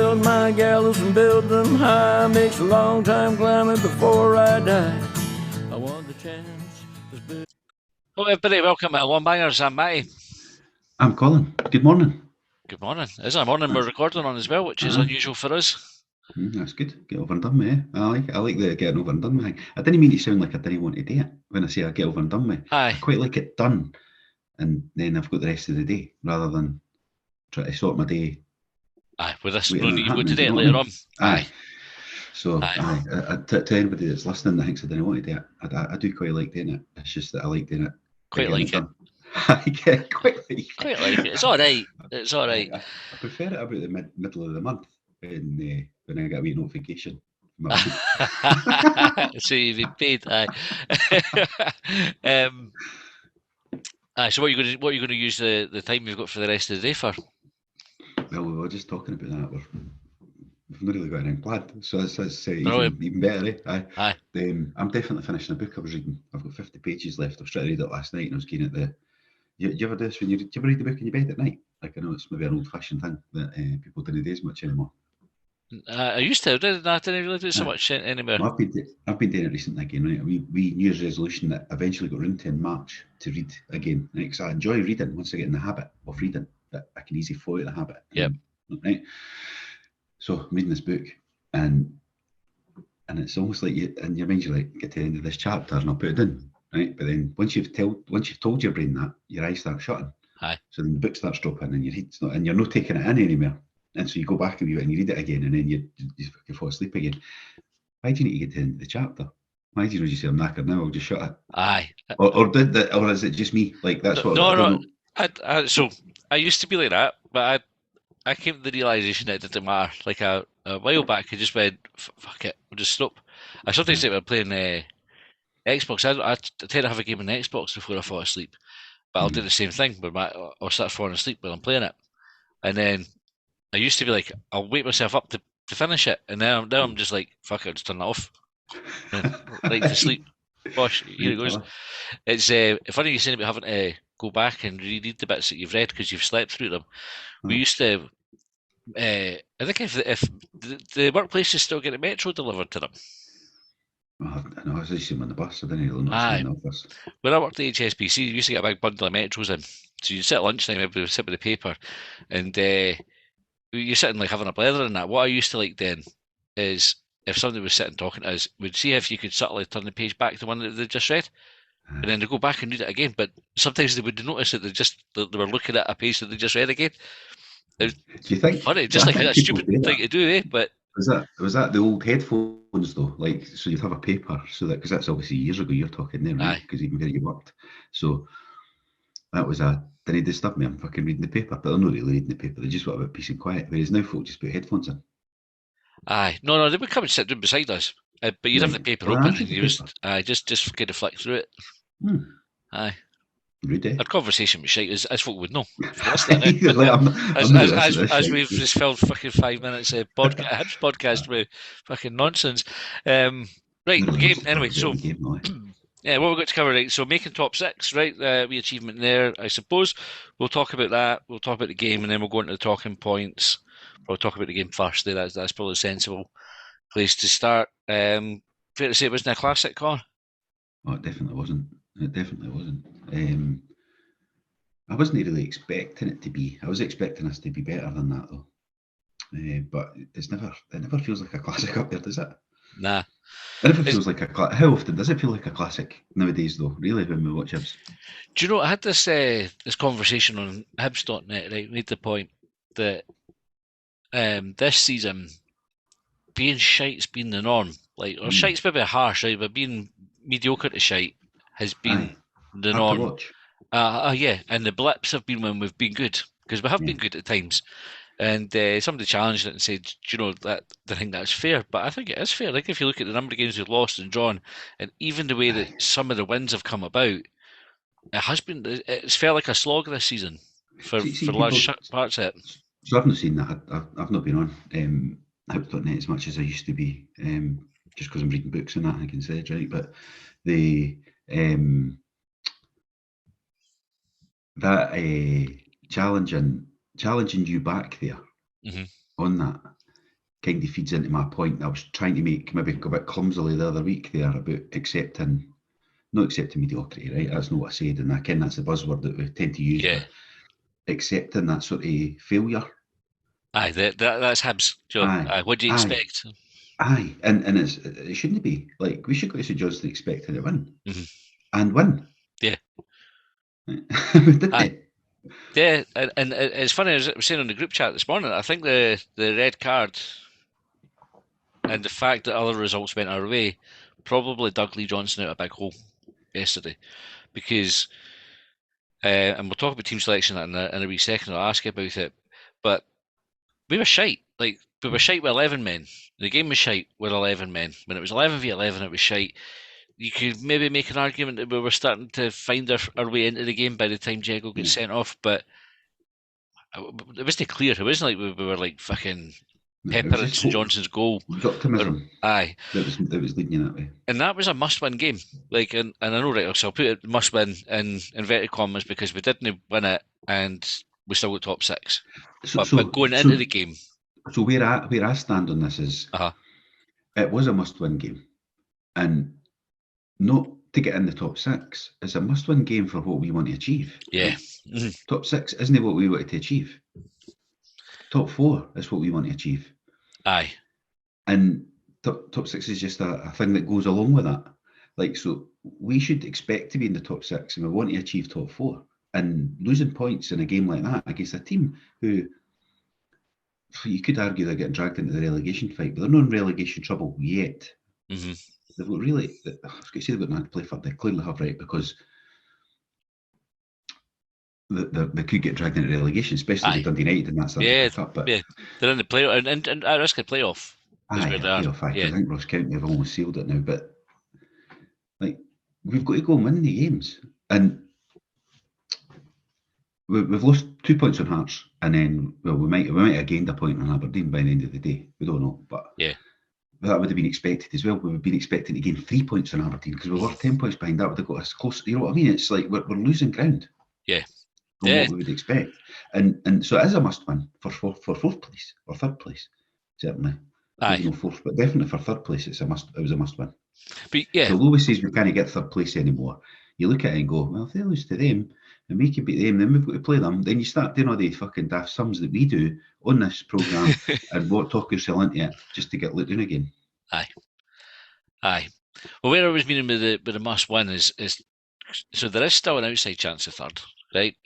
build my gallows and build them high. Makes a long time climbing before I die. I want the chance. Hello everybody, welcome to Longbangers. I'm Matty. I'm Colin. Good morning. Good morning. It's a morning we're recording on as well, which is unusual for us. That's good. Get over and done with. I like the getting over and done with thing. I didn't mean to sound like I didn't want to do it when I say I get over and done with. Aye. I quite like it done, and then I've got the rest of the day rather than try to sort my day. Aye, with this road that you go today later on. Aye. So, to anybody that's listening that thinks I didn't want to do it, I do quite like doing it. It's just that I like doing it. Quite like it. I get quite like it. Quite like it. It's all right. It's all right. I prefer it about the middle of the month when I get a wee notification. So you've been paid, aye. So what are you going to use the time you've got for the rest of the day for? Well, we were just talking about that. We've not really got anything planned, so that's even better. Aye. I'm definitely finishing a book I was reading. I've got 50 pages left. I was trying to read it last night, and I was keen at the. You ever do this when do you ever read the book in your bed at night? Like, I know it's maybe an old-fashioned thing that people don't do as much anymore. I used to. I didn't really do so much anymore. Well, I've been doing it recently again. Right, we New Year's resolution that eventually got round to in March to read again. Right, because I enjoy reading once I get in the habit of reading. That I can easily fall out of the habit. Yep. Right. So I'm reading this book, and it's almost like in your mind you're like, get to the end of this chapter and I'll put it down. Right, but then once you've told your brain that, your eyes start shutting. Aye. So then the book starts dropping, and your head's not, and you're not taking it in anymore. And so you go back and you read it again, and then you fall asleep again. Why do you need to get to the end of the chapter? Why do you not just say I'm knackered now? I'll just shut it. Aye. Or is it just me? Like that's what? No. So I used to be like that, but I came to the realisation that it didn't matter. Like a while back, I just went, fuck it, I'll just stop. I sometimes think about playing Xbox. I tend to have a game on the Xbox before I fall asleep, but I'll do the same thing. But I'll start falling asleep while I'm playing it, and then I used to be like, I'll wake myself up to finish it, and now I'm just like, fuck it, I'll just turn that off, right to sleep. Gosh, here it goes. It's funny you saying about having to go back and reread the bits that you've read because you've slept through them. We used to. I think if the workplaces still get a Metro delivered to them. I know, I was just on the bus. I didn't really know in the office. When I worked at HSBC, we used to get a big bundle of Metros in. So you'd sit at lunchtime, everybody would sit with the paper, and you're sitting like having a blether in that. What I used to like then is if somebody was sitting talking to us, we'd see if you could subtly turn the page back to one that they just read, and then they'd go back and read it again. But sometimes they would notice that they were looking at a page that they just read again. Do you think? Funny, just like a stupid thing to do, But was that the old headphones though? Like, so you'd have a paper, so that because that's obviously years ago you're talking there, right? Because even where you worked, so that was didn't disturb me. I'm fucking reading the paper, but they're not really reading the paper. They just want a bit of peace and quiet. Whereas now folk just put headphones in. Aye, no, they would come and sit down beside us, but you'd have the paper open and you just kind of flick through it. Aye. Our conversation was shite, as folk would know. As we've just filled fucking 5 minutes of Hibs podcast with fucking nonsense. Right, game. Anyway, so yeah, what we've got to cover, right? So making top six, right? Wee achievement there, I suppose. We'll talk about that. We'll talk about the game, and then we'll go into the talking points. We'll talk about the game first. That's probably a sensible place to start. Fair to say it wasn't a classic, Colin? Oh, it definitely wasn't. I wasn't really expecting it to be. I was expecting us to be better than that, though. But it never feels like a classic up there, does it? Nah. It never feels like a. How often does it feel like a classic nowadays, though? Really, when we watch Hibs. Do you know? I had this conversation on Hibs.net. Right, made the point that this season being shite's been the norm. Like, or shite's maybe harsh, right? But being mediocre to shite has been the norm. Yeah, and the blips have been when we've been good, because we have been good at times. And somebody challenged it and said, "Do you know that? I think that's fair." But I think it is fair. Like, if you look at the number of games we've lost and drawn, and even the way that some of the wins have come about, it's felt like a slog this season for large parts of it. So I've not seen that. I've not been on Hibs.net as much as I used to be, just because I'm reading books and that, I can say, right? But the challenging you back there on that, kind of feeds into my point that I was trying to make, maybe a bit clumsily the other week there, about not accepting mediocrity, right? That's not what I said, and I ken that's the buzzword that we tend to use, but accepting that sort of failure. Aye, that's Hibs, John. Aye, what do you expect? Aye, and it shouldn't be. Like, we should go to St Johnstone expecting to win. Mm-hmm. And win. Yeah. Didn't Aye. Yeah, and it's funny, as I was saying on the group chat this morning, I think the red card and the fact that other results went our way probably dug Lee Johnson out a big hole yesterday. Because, and we'll talk about team selection in a wee second, I'll ask you about it, but we were shite. Like, we were shite with 11 men. The game was shite with 11 men. When it was 11 v 11, it was shite. You could maybe make an argument that we were starting to find our way into the game by the time Jago gets sent off, but it wasn't clear. It wasn't like we were like fucking peppering St Johnson's goal. It was optimism. Aye. That was leading you that way. And that was a must-win game. Like, and I know, right, so I'll put it must-win in inverted commas because we didn't win it and we still got top six. But going into the game. So where I stand on this is, it was a must-win game. And not to get in the top six. It's a must-win game for what we want to achieve. Yeah. Mm-hmm. Top six isn't what we wanted to achieve. Top four is what we want to achieve. Aye. And top six is just a thing that goes along with that. Like, so we should expect to be in the top six and we want to achieve top four. And losing points in a game like that against a team who, you could argue they're getting dragged into the relegation fight, but they're not in relegation trouble yet. Mm-hmm. They've got really, I was going to say they've got nothing to play for. They clearly have, right? Because they could get dragged into relegation, especially with Dundee United and that's up. But they're in the playoff and at risk of playoff. Playoff. I think Ross County have almost sealed it now. But like, we've got to go and win the games, and we've lost 2 points on Hearts, and then we might have gained a point on Aberdeen by the end of the day. We don't know, but that would have been expected as well. We would have been expecting to gain 3 points on Aberdeen because we were 10 points behind. That would have got us close. You know what I mean? It's like we're losing ground. Yeah. From what we would expect, and so it is a must-win for fourth place or third place, certainly. No fourth, but definitely for third place, it was a must-win. But so Louis says we can't get third place anymore. You look at it and go, well, if they lose to them and we can beat them, then we've got to play them. Then you start doing all the fucking daft sums that we do on this programme and what talk yourself into it just to get let down again. Aye. Well, where I was meaning with the must-win is so there is still an outside chance of third, right?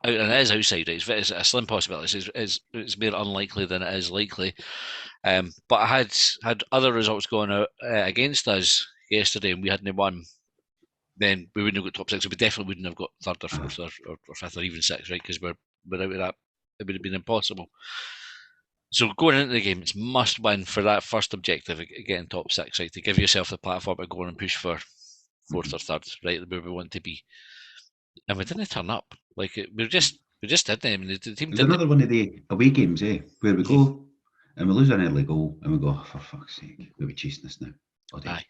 And it is outside, right? It's a slim possibility. It's more unlikely than it is likely. But I had other results going out against us yesterday, and we hadn't won. Then we wouldn't have got top six. We definitely wouldn't have got third or fourth or fifth or even sixth, right? Because we're out of that. It would have been impossible. So going into the game, it's must win for that first objective of getting top six, right? To give yourself the platform to go on and push for fourth or third, right? Where we want to be. And we didn't turn up. Like, we just didn't. I mean, the team didn't. Another one of the away games, where we go and we lose an early goal and we go, oh, for fuck's sake, we'll be chasing this now. Aye.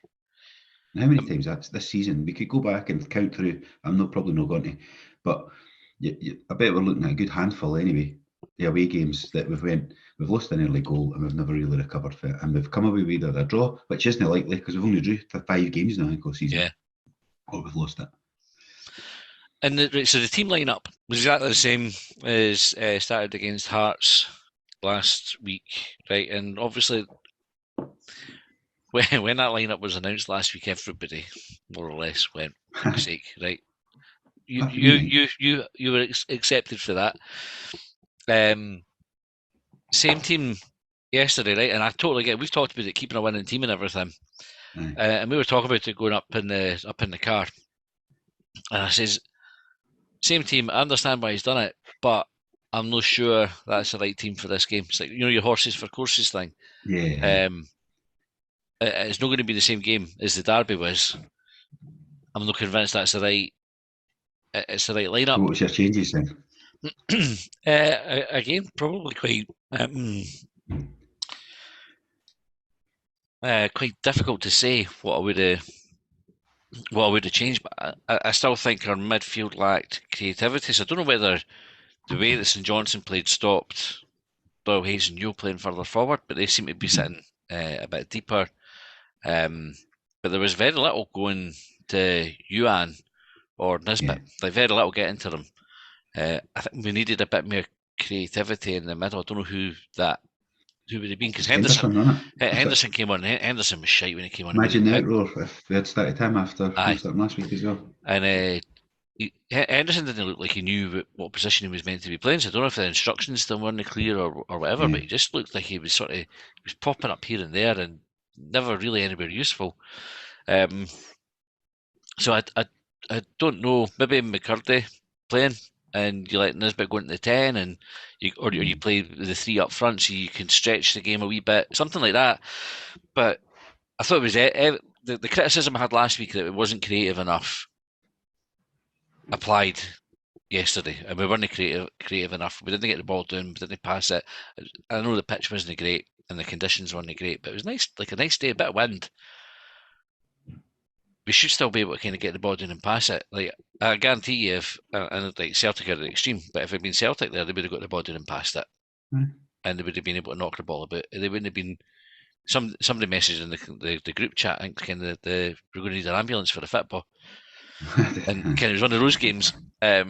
And how many times that's this season? We could go back and count through. I'm probably not going to, but I bet we're looking at a good handful anyway. The away games that we've lost an early goal and we've never really recovered for it, and we've come away with a draw, which isn't likely because we've only drew 5 games now, I think, all season. Yeah. Or we've lost it. And so the team lineup was exactly the same as started against Hearts last week, right? And obviously, when that lineup was announced last week, everybody more or less went, for fuck's sake, right? You were accepted for that. Same team yesterday, right? And I totally get it. We've talked about it, keeping a winning team and everything, and we were talking about it going up in the car. And I says, same team. I understand why he's done it, but I'm not sure that's the right team for this game. It's like, your horses for courses thing. Yeah. It's not going to be the same game as the derby was. I'm not convinced that's the right. It's the right lineup. So what's your changes then? Again, probably quite difficult to say what I would have changed, but I still think our midfield lacked creativity. So I don't know whether the way that St Johnstone played stopped Doyle Hayes and Yule playing further forward, but they seem to be sitting a bit deeper. But there was very little going to Yuan or Nisbet. Like very little getting to them. I think we needed a bit more creativity in the middle. I don't know who would have been, because Henderson came on. Henderson was shite when he came on. Imagine the outroar if we had started him after starting last week as well. And Henderson didn't look like he knew what position he was meant to be playing. So I don't know if the instructions still weren't clear or whatever. But he just looked like he was popping up here and there and never really anywhere useful. So I don't know. Maybe McCurdy playing, and you let Nisbet go into the 10, and you play the 3 up front so you can stretch the game a wee bit, something like that. But I thought it was the criticism I had last week that it wasn't creative enough applied yesterday, and we weren't creative enough. We didn't get the ball down, we didn't pass it. I know the pitch wasn't great and the conditions weren't great, but it was nice, like a nice day, a bit of wind. We should still be able to kind of get the ball down and pass it. Like, I guarantee you, and like Celtic are at the extreme, but if it had been Celtic there, they would have got the ball down and passed it, and they would have been able to knock the ball about. They wouldn't have been. Somebody messaged in the group chat, I think, kind of we're going to need an ambulance for the football, and kind of it was one of those games. I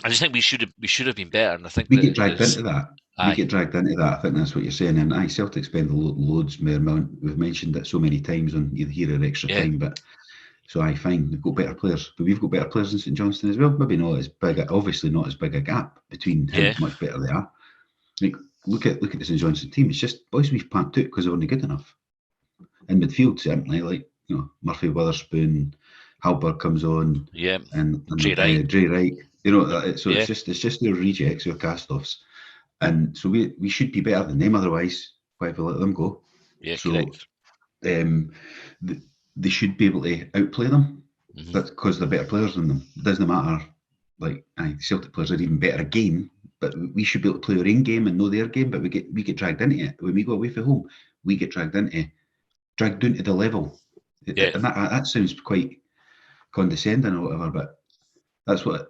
just think we should have been better, and I think we get dragged into that. We get dragged into that. I think that's what you're saying. And Celtic spend loads more amount. We've mentioned it so many times on either here or extra time. But so fine. We've got better players, but we've got better players in St Johnstone as well. Maybe not as big. Obviously, not as big a gap between how much better they are. Like, look at the St Johnstone team. It's just boys we've packed out because they weren't good enough. In midfield, certainly, like Murphy, Witherspoon, Halberg comes on, and Dre Wright. So it's just their rejects, their cast-offs. And so we should be better than them, otherwise why have we let them go? Yeah, so, correct. They should be able to outplay them. That's because they're better players than them. It doesn't matter. Like, Celtic players are even better game, but we should be able to play our own game and know their game. But we get dragged into it when we go away from home. We get dragged down to the level. And that sounds quite condescending or whatever, but that's what it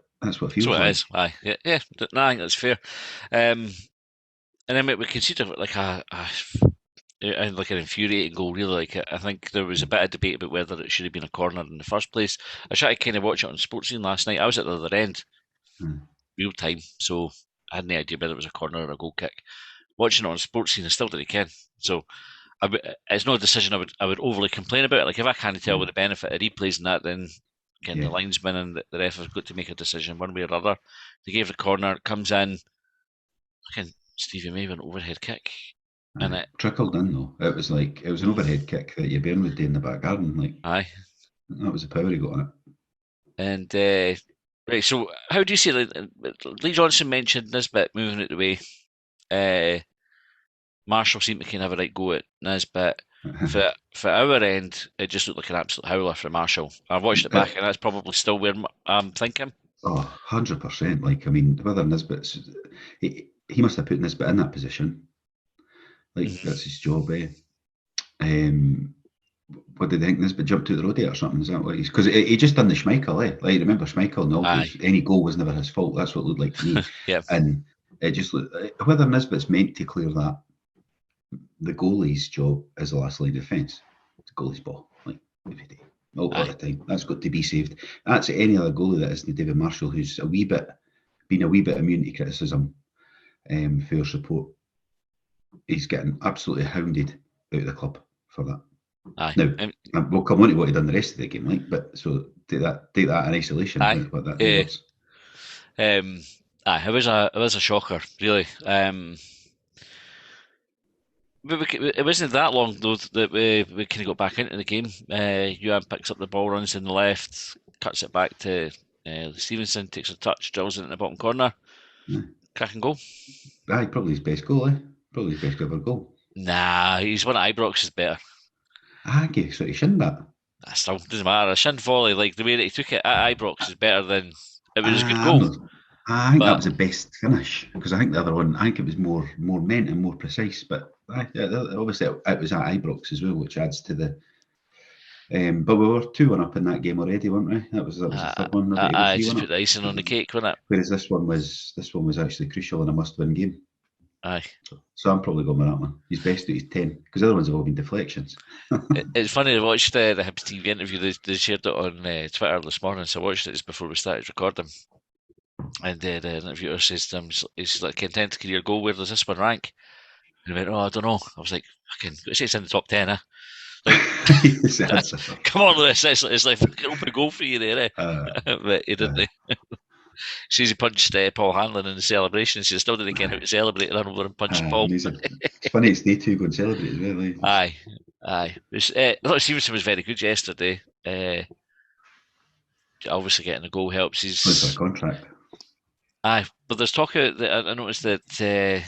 feels like. It is. I think that's fair. And then we conceded like an infuriating goal. Really, I think there was a bit of debate about whether it should have been a corner in the first place. I tried to kind of watch it on Sportscene last night. I was at the other end, real time, so I had no idea whether it was a corner or a goal kick. Watching it on Sportscene, I still didn't care. So it's not a decision I would overly complain about. Like, if I can't tell with the benefit of replays and that, then again, the linesman and the ref have got to make a decision one way or other. They gave the corner, it comes in. Again, Stevie May with an overhead kick. And it trickled in though. It was an overhead kick that you Bairn would do in the back garden. Like, that was the power he got on it. And right, so how do you see Lee Johnson mentioned Nisbet moving it away. Marshall seemed to kind of have a right go at Nisbet. For our end, it just looked like an absolute howler for Marshall. I watched it back, and that's probably still where I'm thinking. 100%. Like, I mean, whether Nisbet's he must have put Nisbet in that position. Like, that's his job. What did they think? Nisbet jumped to the roadie or something? Is that what he's? Because he just done the Schmeichel. Like, remember Schmeichel and all. Any goal was never his fault. That's what it looked like to me. And it just looked, whether Nisbet's meant to clear that. The goalie's job is the last line of defence. The goalie's ball, like, every day, all the time. That's got to be saved. That's any other goalie that isn't David Marshall, who's been a wee bit immune to criticism for your support. He's getting absolutely hounded out of the club for that. Now, we'll come on to what he done the rest of the game, like. But so take that in isolation. What that was. It was a shocker, really. It wasn't that long though that we kind of got back into the game. Yuan picks up the ball, runs in the left, cuts it back to Stevenson, takes a touch, drills it in the bottom corner. Cracking goal. Probably his best goal, Probably his best ever goal. Nah, he's one at Ibrox is better. Okay, so he shinned that. That still doesn't matter. A shin volley, like the way that he took it at Ibrox, is better than it was a good goal. I think that was the best finish, because I think the other one, it was more meant and more precise. But obviously it was at Ibrox as well, which adds to the. But we were 2-1 up in that game already, weren't we? That was the third one. Just put the icing on the cake, wasn't it? Whereas this one was actually crucial in a must-win game. Aye. So I'm probably going with that one. He's best at his 10, because the other ones have all been deflections. It's funny to watch the Hibs TV interview. They shared it on Twitter this morning, so I watched it just before we started recording. And the interviewer says to him, he's like, content career goal, where does this one rank? And he went, oh, I don't know. I was like, fucking, it's in the top 10, Like, come on, Lewis, it's like fucking open goal for you there, but he didn't. Says he punched Paul Hanlon in the celebration. He still didn't get how to celebrate and run over and punch Paul. It's funny it's they two go and celebrate as well. Aye. Stevenson was very good yesterday. Obviously getting a goal helps. He's a contract. Aye, but there's talk I noticed that it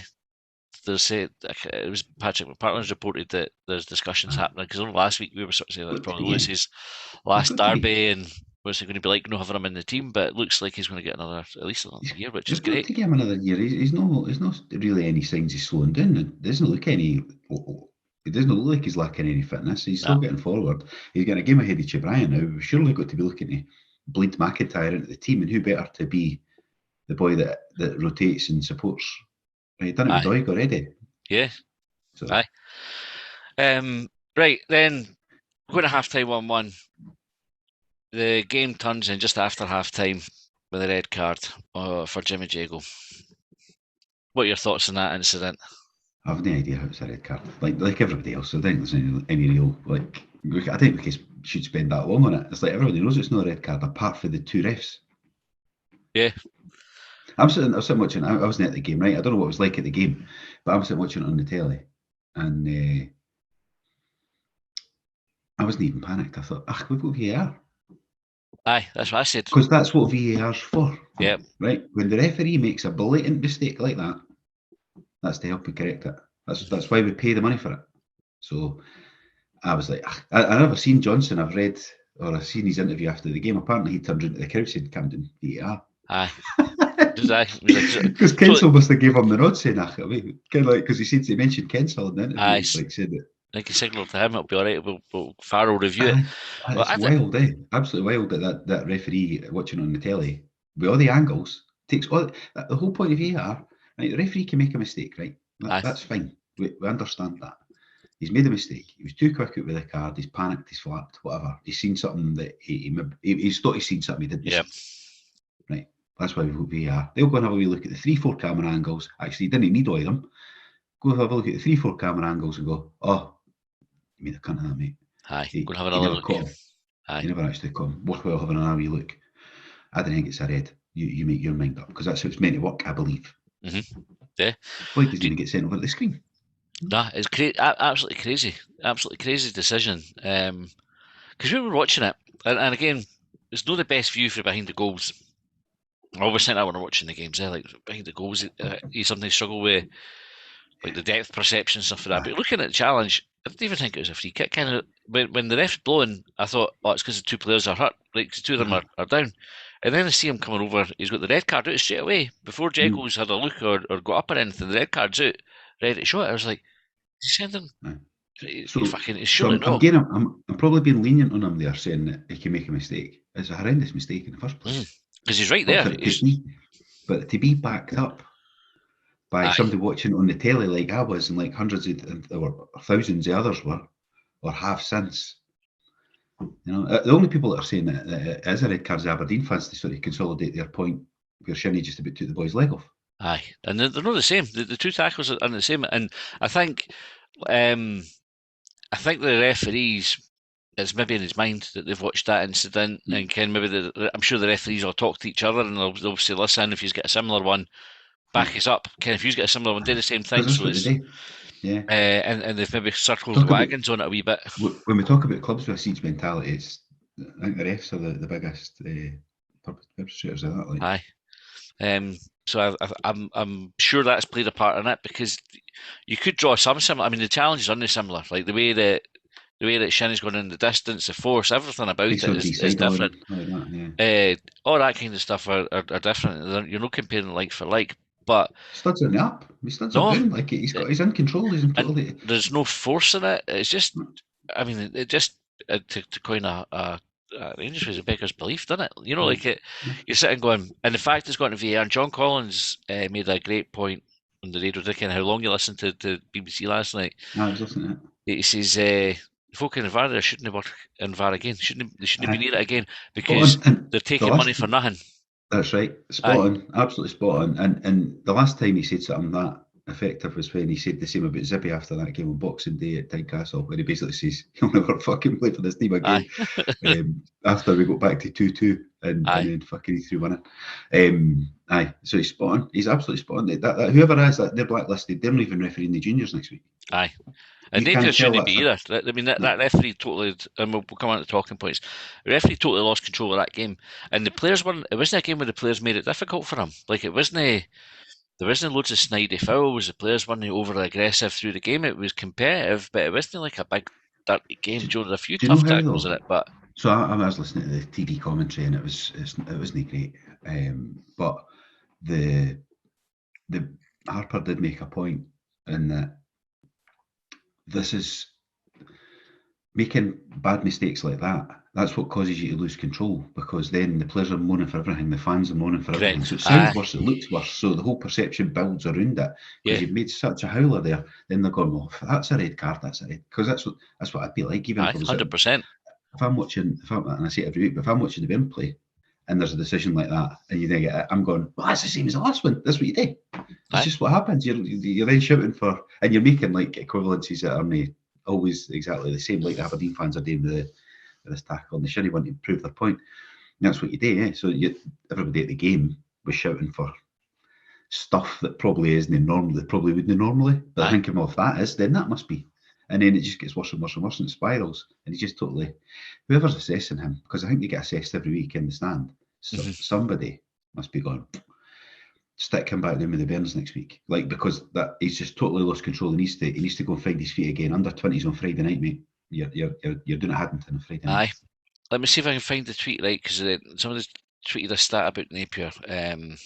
was Patrick McPartlin's reported that there's discussions happening, because only last week we were sort of saying that's probably Lewis's last derby and what's it going to be like not having him in the team, but it looks like he's going to get at least another year, which is great. To give him another year, he's not really any signs he's slowing down. It doesn't look like he's lacking any fitness. He's still getting forward. He's getting a game ahead of Chebrian now. We've surely got to be looking to bleed McIntyre into the team, and who better to be the boy that rotates and supports. He's done it with Doig already. Yeah. So. Aye. Right, then going to half time 1-1. The game turns in just after half time with a red card for Jimmy Jago. What are your thoughts on that incident? I have no idea how it's a red card. Like everybody else, I think there's any real I think we should spend that long on it. It's like everybody knows it's not a red card apart from the two refs. Yeah. I'm sitting watching. I wasn't at the game, right? I don't know what it was like at the game, but I'm sitting watching it on the telly, and I wasn't even panicked. I thought, we've got VAR. Aye, that's what I said. Because that's what VAR's for. Yeah. Right. When the referee makes a blatant mistake like that, that's to help you correct it. That's why we pay the money for it. So I was like, I never seen Johnson. I've seen his interview after the game. Apparently, he turned into the crowd, said Camden VAR. Aye. Because Kensal must have gave him the nod, saying, kind of like, because he mentioned Kensal in the interview. Aye. Said it. I think he signalled to him, it'll be all right. Farrell review it. It's wild, absolutely wild that referee watching on the telly with all the angles takes all the whole point of VAR. Right, the referee can make a mistake, right? That's fine. We understand that. He's made a mistake. He was too quick out with the card. He's panicked. He's flapped. Whatever. He's seen something that he's thought he's seen something he didn't. Yeah. Right. That's why we've got VAR. They'll go and have a wee look at the 3-4 camera angles. Actually, you didn't need all of them. Go have a look at the 3-4 camera angles and go, oh, you made a cunt of that, mate. Aye. Go and have another look. Aye. You never actually come. Worthwhile having another wee look. I don't think it's a red. You make your mind up, because that's how it's meant to work, I believe. Mm-hmm. Yeah. Why doesn't even get sent over the screen? Nah, it's absolutely crazy. Absolutely crazy decision. Because we were watching it, and again, it's not the best view from behind the goals. I always think that when I'm watching the games, like behind the goals, you sometimes struggle with like the depth perception stuff for that. But looking at the challenge, I didn't even think it was a free kick. Kind of when the ref's blowing, I thought, oh, it's because the two players are hurt, like the two of them are down. And then I see him coming over. He's got the red card out straight away before Jago's had a look or got up or anything. The red card's out, ready to show it. I was like, he's sending. I'm probably being lenient on him there, saying that he can make a mistake. It's a horrendous mistake in the first place. Because he's right there. But to be backed up by somebody watching on the telly like I was, and like hundreds or thousands of others were, or have since. The only people that are saying that it is a red card is Aberdeen fans to sort of consolidate their point where Shinnie just about took the boy's leg off. Aye, and they're not the same. The two tackles are the same, and I think the referees, it's maybe in his mind that they've watched that incident, and I'm sure the referees will talk to each other and they'll say, listen, if you get a similar one, back us up. If you get a similar one, do the same thing. So it's, yeah, and they've maybe circled the wagons on it a wee bit. When we talk about clubs with a siege mentality, I think the refs are the biggest perpetrators of that. Aye. So I'm sure that's played a part in it, because you could draw some similar. I mean, the challenge is only similar. Like the way that Shinnie's going in the distance, the force, everything about it is different. All that kind of stuff are different. You're not comparing like for like. But studs are up. His studs are down. Like he's in control. He's in totally. There's no force in it. It's just. I mean, it just to coin a English phrase, a beggar's belief, doesn't it? Like it. You're sitting going, and the fact it's got to VAR. And John Collins made a great point on the radio, did how long you listened to BBC last night. I was listening to it. He says, folk in VAR shouldn't have worked in VAR again. They shouldn't be near it again because they're taking money for nothing. That's right. Spot on. Absolutely spot on. And the last time he said something that effective was when he said the same about Zippy after that game on Boxing Day at Tynecastle, where he basically says he'll never fucking play for this team again. After we got back to 2-2 and then fucking he threw one in. So he's spot on. He's absolutely spot on. That whoever has that, they're blacklisted. They're not even refereeing the juniors next week. Aye. And Napier shouldn't be either. I mean, that referee totally, and we'll come on to talking points. The referee totally lost control of that game. And the players it wasn't a game where the players made it difficult for him. Like, there wasn't loads of snidey fouls. The players weren't overly aggressive through the game. It was competitive, but it wasn't like a big, dirty game. There were a few tough tackles in it, but... So I was listening to the TV commentary and it wasn't great. But the Harper did make a point in that this is making bad mistakes like that. That's what causes you to lose control, because then the players are moaning for everything, the fans are moaning for everything. So it sounds worse, it looks worse. So the whole perception builds around it. Because you've made such a howler there, then they're going, well, if that's a red card, that's a red. Because that's what I'd be like, even if I was 100%. If I'm watching, and I say it every week, but if I'm watching the game play and there's a decision like that, and you then get it, I'm going, well, that's the same as the last one. That's what you do. That's just what happens. You're then shouting for, and you're making like equivalencies that aren't always exactly the same, like the Aberdeen fans are doing with this tackle, and they shouldn't want to prove their point. And that's what you do, So everybody at the game was shouting for stuff that probably isn't normal, that probably wouldn't normally. But I think, well, if that is, then that must be. And then it just gets worse and worse and worse, and it spirals. And he just totally, whoever's assessing him, because I think they get assessed every week in the stand. So somebody must be going, stick him back down with the Bairns next week, like, because that he's just totally lost control. He needs to go and find his feet again. Under 20s on Friday night, mate. You're doing it at Haddington on Friday night. Let me see if I can find the tweet right, because somebody tweeted a stat about Napier, and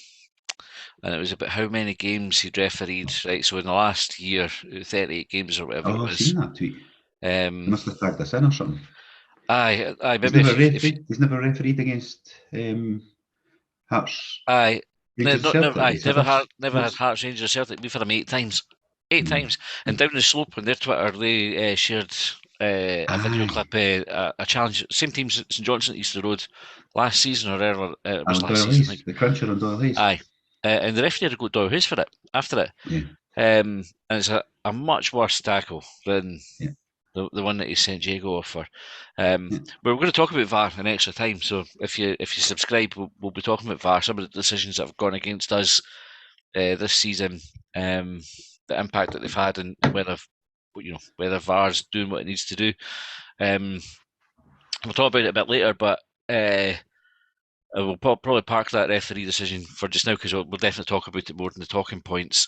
it was about how many games he'd refereed. Right, so in the last year, 38 games or whatever it was. I've seen that tweet. He must have tagged us in or something. Aye. He's never refereed against Hearts. Aye. Never had Hearts, Rangers, Celtic. We've had him 8 times. 8 times. And down the slope on their Twitter, they shared a video clip, a challenge. Same team, St Johnstone, Easter Road, last season or earlier. It was last season. The cruncher on Doyle Hayes. Aye. And the referee had to go Doyle Hayes for it, after it. Yeah. And it's a much worse tackle than the one that he sent Diego off for. But we're going to talk about VAR in extra time. So if you subscribe, we'll be talking about VAR, some of the decisions that have gone against us this season, the impact that they've had, and whether VAR's doing what it needs to do. We'll talk about it a bit later, but we'll probably park that referee decision for just now, because we'll definitely talk about it more than the talking points.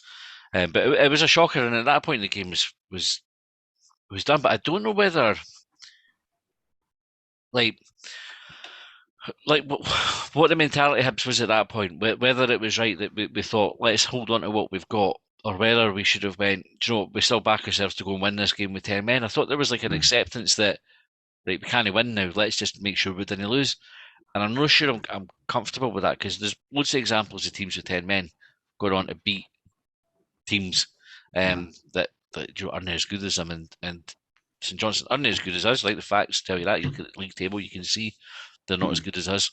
But it was a shocker, and at that point in the game was done. But I don't know whether, like what the mentality Hibs was at that point. Whether it was right that we thought, let's hold on to what we've got, or whether we should have went, we still back ourselves to go and win this game with 10 men. I thought there was like an acceptance that, right, we can't win now. Let's just make sure we didn't lose. And I'm not sure I'm comfortable with that, because there's loads of examples of teams with 10 men going on to beat teams that aren't as good as them, and St Johnstone aren't as good as us. Like, the facts tell you that. You look at the league table, you can see they're not as good as us.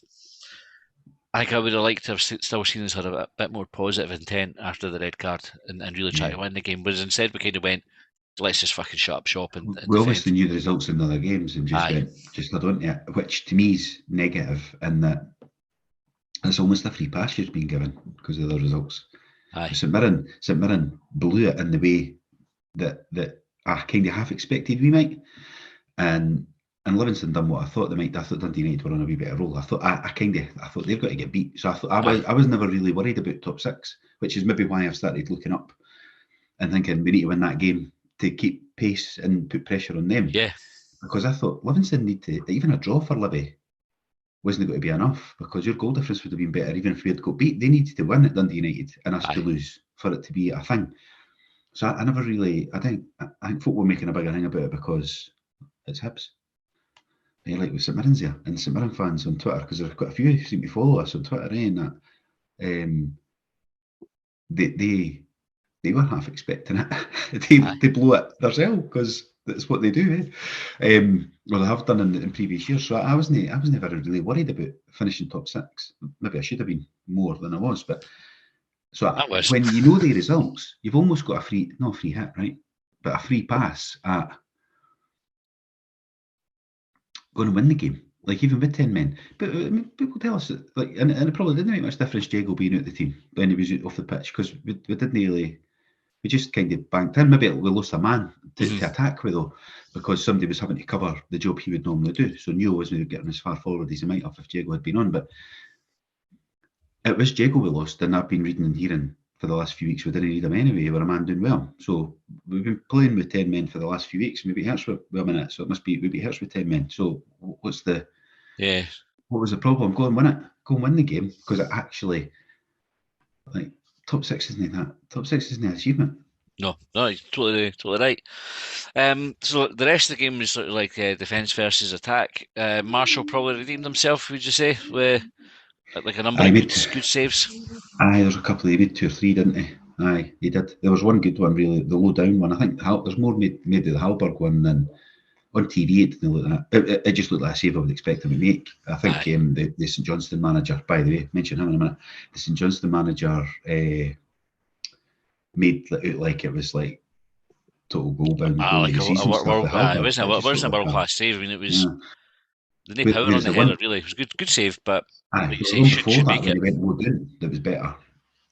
I think I would have liked to have still seen us had a bit more positive intent after the red card and really try to win the game. But instead, we kind of went, let's just fucking shut up shop and we obviously knew the results in the other games and just led on to it, which to me is negative, in that it's almost a free pass you've been given because of the results. St Mirren blew it in the way that I kind of half expected we might, and Livingston done what I thought they might. I thought Dundee United were on a wee bit of roll. I thought they've got to get beat. So I thought I was never really worried about top 6, which is maybe why I've started looking up and thinking we need to win that game to keep pace and put pressure on them. Yeah. Because I thought Livingston need to, even a draw for Livy wasn't going to be enough, because your goal difference would have been better even if we had got beat. They needed to win at Dundee United and us to lose for it to be a thing. So I never really, I think folk were making a bigger thing about it because it's Hibs. Yeah, like with St Mirren's there, and St Mirren fans on Twitter, because there's quite a few who seem to follow us on Twitter, and that they they were half expecting it. They blow it themselves because that's what they do. Well, they have done in previous years. So I wasn't very really worried about finishing top 6. Maybe I should have been more than I was. But when you know the results, you've almost got not a free hit, right? But a free pass at going to win the game. Like even with 10 men. But people tell us that, like, and it probably didn't make much difference Jago being out the team when he was off the pitch, because we didn't really. We just kind of banked in. Maybe we lost a man to attack with, though, because somebody was having to cover the job he would normally do. So Neo wasn't getting as far forward as he might have if Jago had been on. But it was Jago we lost, and I've been reading and hearing for the last few weeks we didn't need him anyway. We were a man doing well. So we've been playing with 10 men for the last few weeks. Maybe Hurts with a minute, so it must be maybe Hurts with 10 men. So what was the problem? Go and win it. Go and win the game, because it actually, like, top 6 isn't that. Top 6 isn't an achievement. No, you're totally right. So the rest of the game was sort of like defence versus attack. Marshall probably redeemed himself, would you say, with like a number of good saves? Aye, there's a couple. He made 2 or 3, didn't he? Aye, he did. There was one good one, really, the low down one. I think there's more made of the Halberg one than on TV. It didn't look that. It just looked like a save I would expect him to make. I think the St Johnstone manager, by the way, mention him in a minute. The St Johnstone manager made it out like it was like total goal bound. Like it wasn't a world class save. I mean, it was. The power on the header, really. It was good save, but should make it. When he went low down, that was better,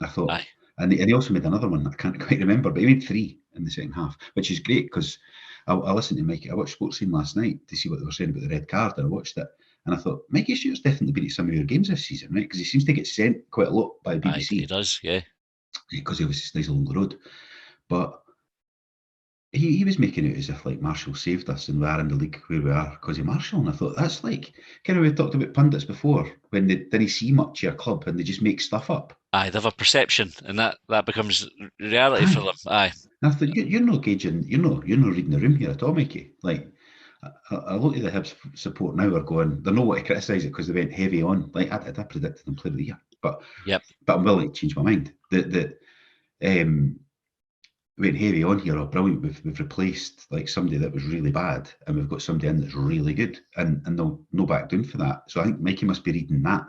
I thought. Aye. And he also made another one I can't quite remember, but he made 3 in the second half, which is great, because I listened to Mikey. I watched Sports Scene last night to see what they were saying about the red card, and I watched it, and I thought, Mikey Stewart's definitely been at some of your games this season, right? Because he seems to get sent quite a lot by BBC. Aye, he does, yeah. Because he obviously stays along the road. But he was making it as if like Marshall saved us and we are in the league where we are because of Marshall. And I thought, that's like, kind of, we talked about pundits before, when they didn't see much of a club and they just make stuff up. Aye, they have a perception, and that becomes reality for them. Aye. And I thought, you're not gauging, you're not reading the room here at all, Mikey. Like, a lot of the Hibs support now are going, they know what to criticise it because they went heavy on. Like, I predicted them player of the year, but I'm willing to change my mind. Went heavy on here, brilliant. We've replaced like somebody that was really bad, and we've got somebody in that's really good, and they'll no back down for that. So I think Mikey must be reading that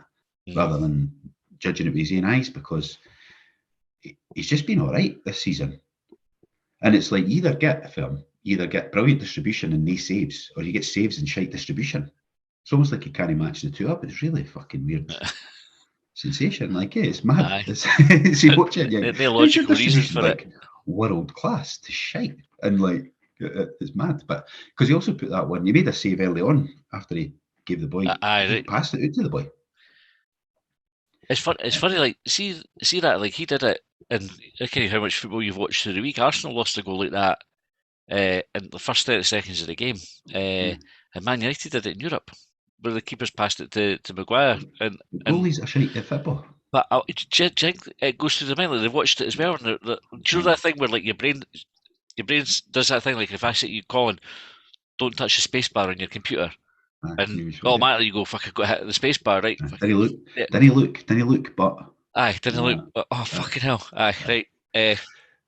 rather than judging it with his own eyes, because he's just been all right this season. And it's like either get brilliant distribution and no saves, or you get saves and shite distribution. It's almost like you can't match the two up. It's really fucking weird. Sensation, like it's mad. It's you watch it, yeah. The logical reasons for it. World class to shite, and like it's mad. But because he also put that one, he made a save early on after he gave the boy, he passed it out to the boy. It's funny, like see that, like he did it, and looking at how much football you've watched through the week. Arsenal lost a goal like that in the first 30 seconds of the game, and Man United did it in Europe, where the keepers passed it to Maguire. And goalies are shite at football. But it goes through the mind, like they've watched it as well. And do you know that thing where like your brain does that thing, like if I say you Colin, don't touch the space bar on your computer, and automatically you go, fuck, I've got to hit the space bar, right? Did he look, but aye, didn't look, but fucking hell, aye, right,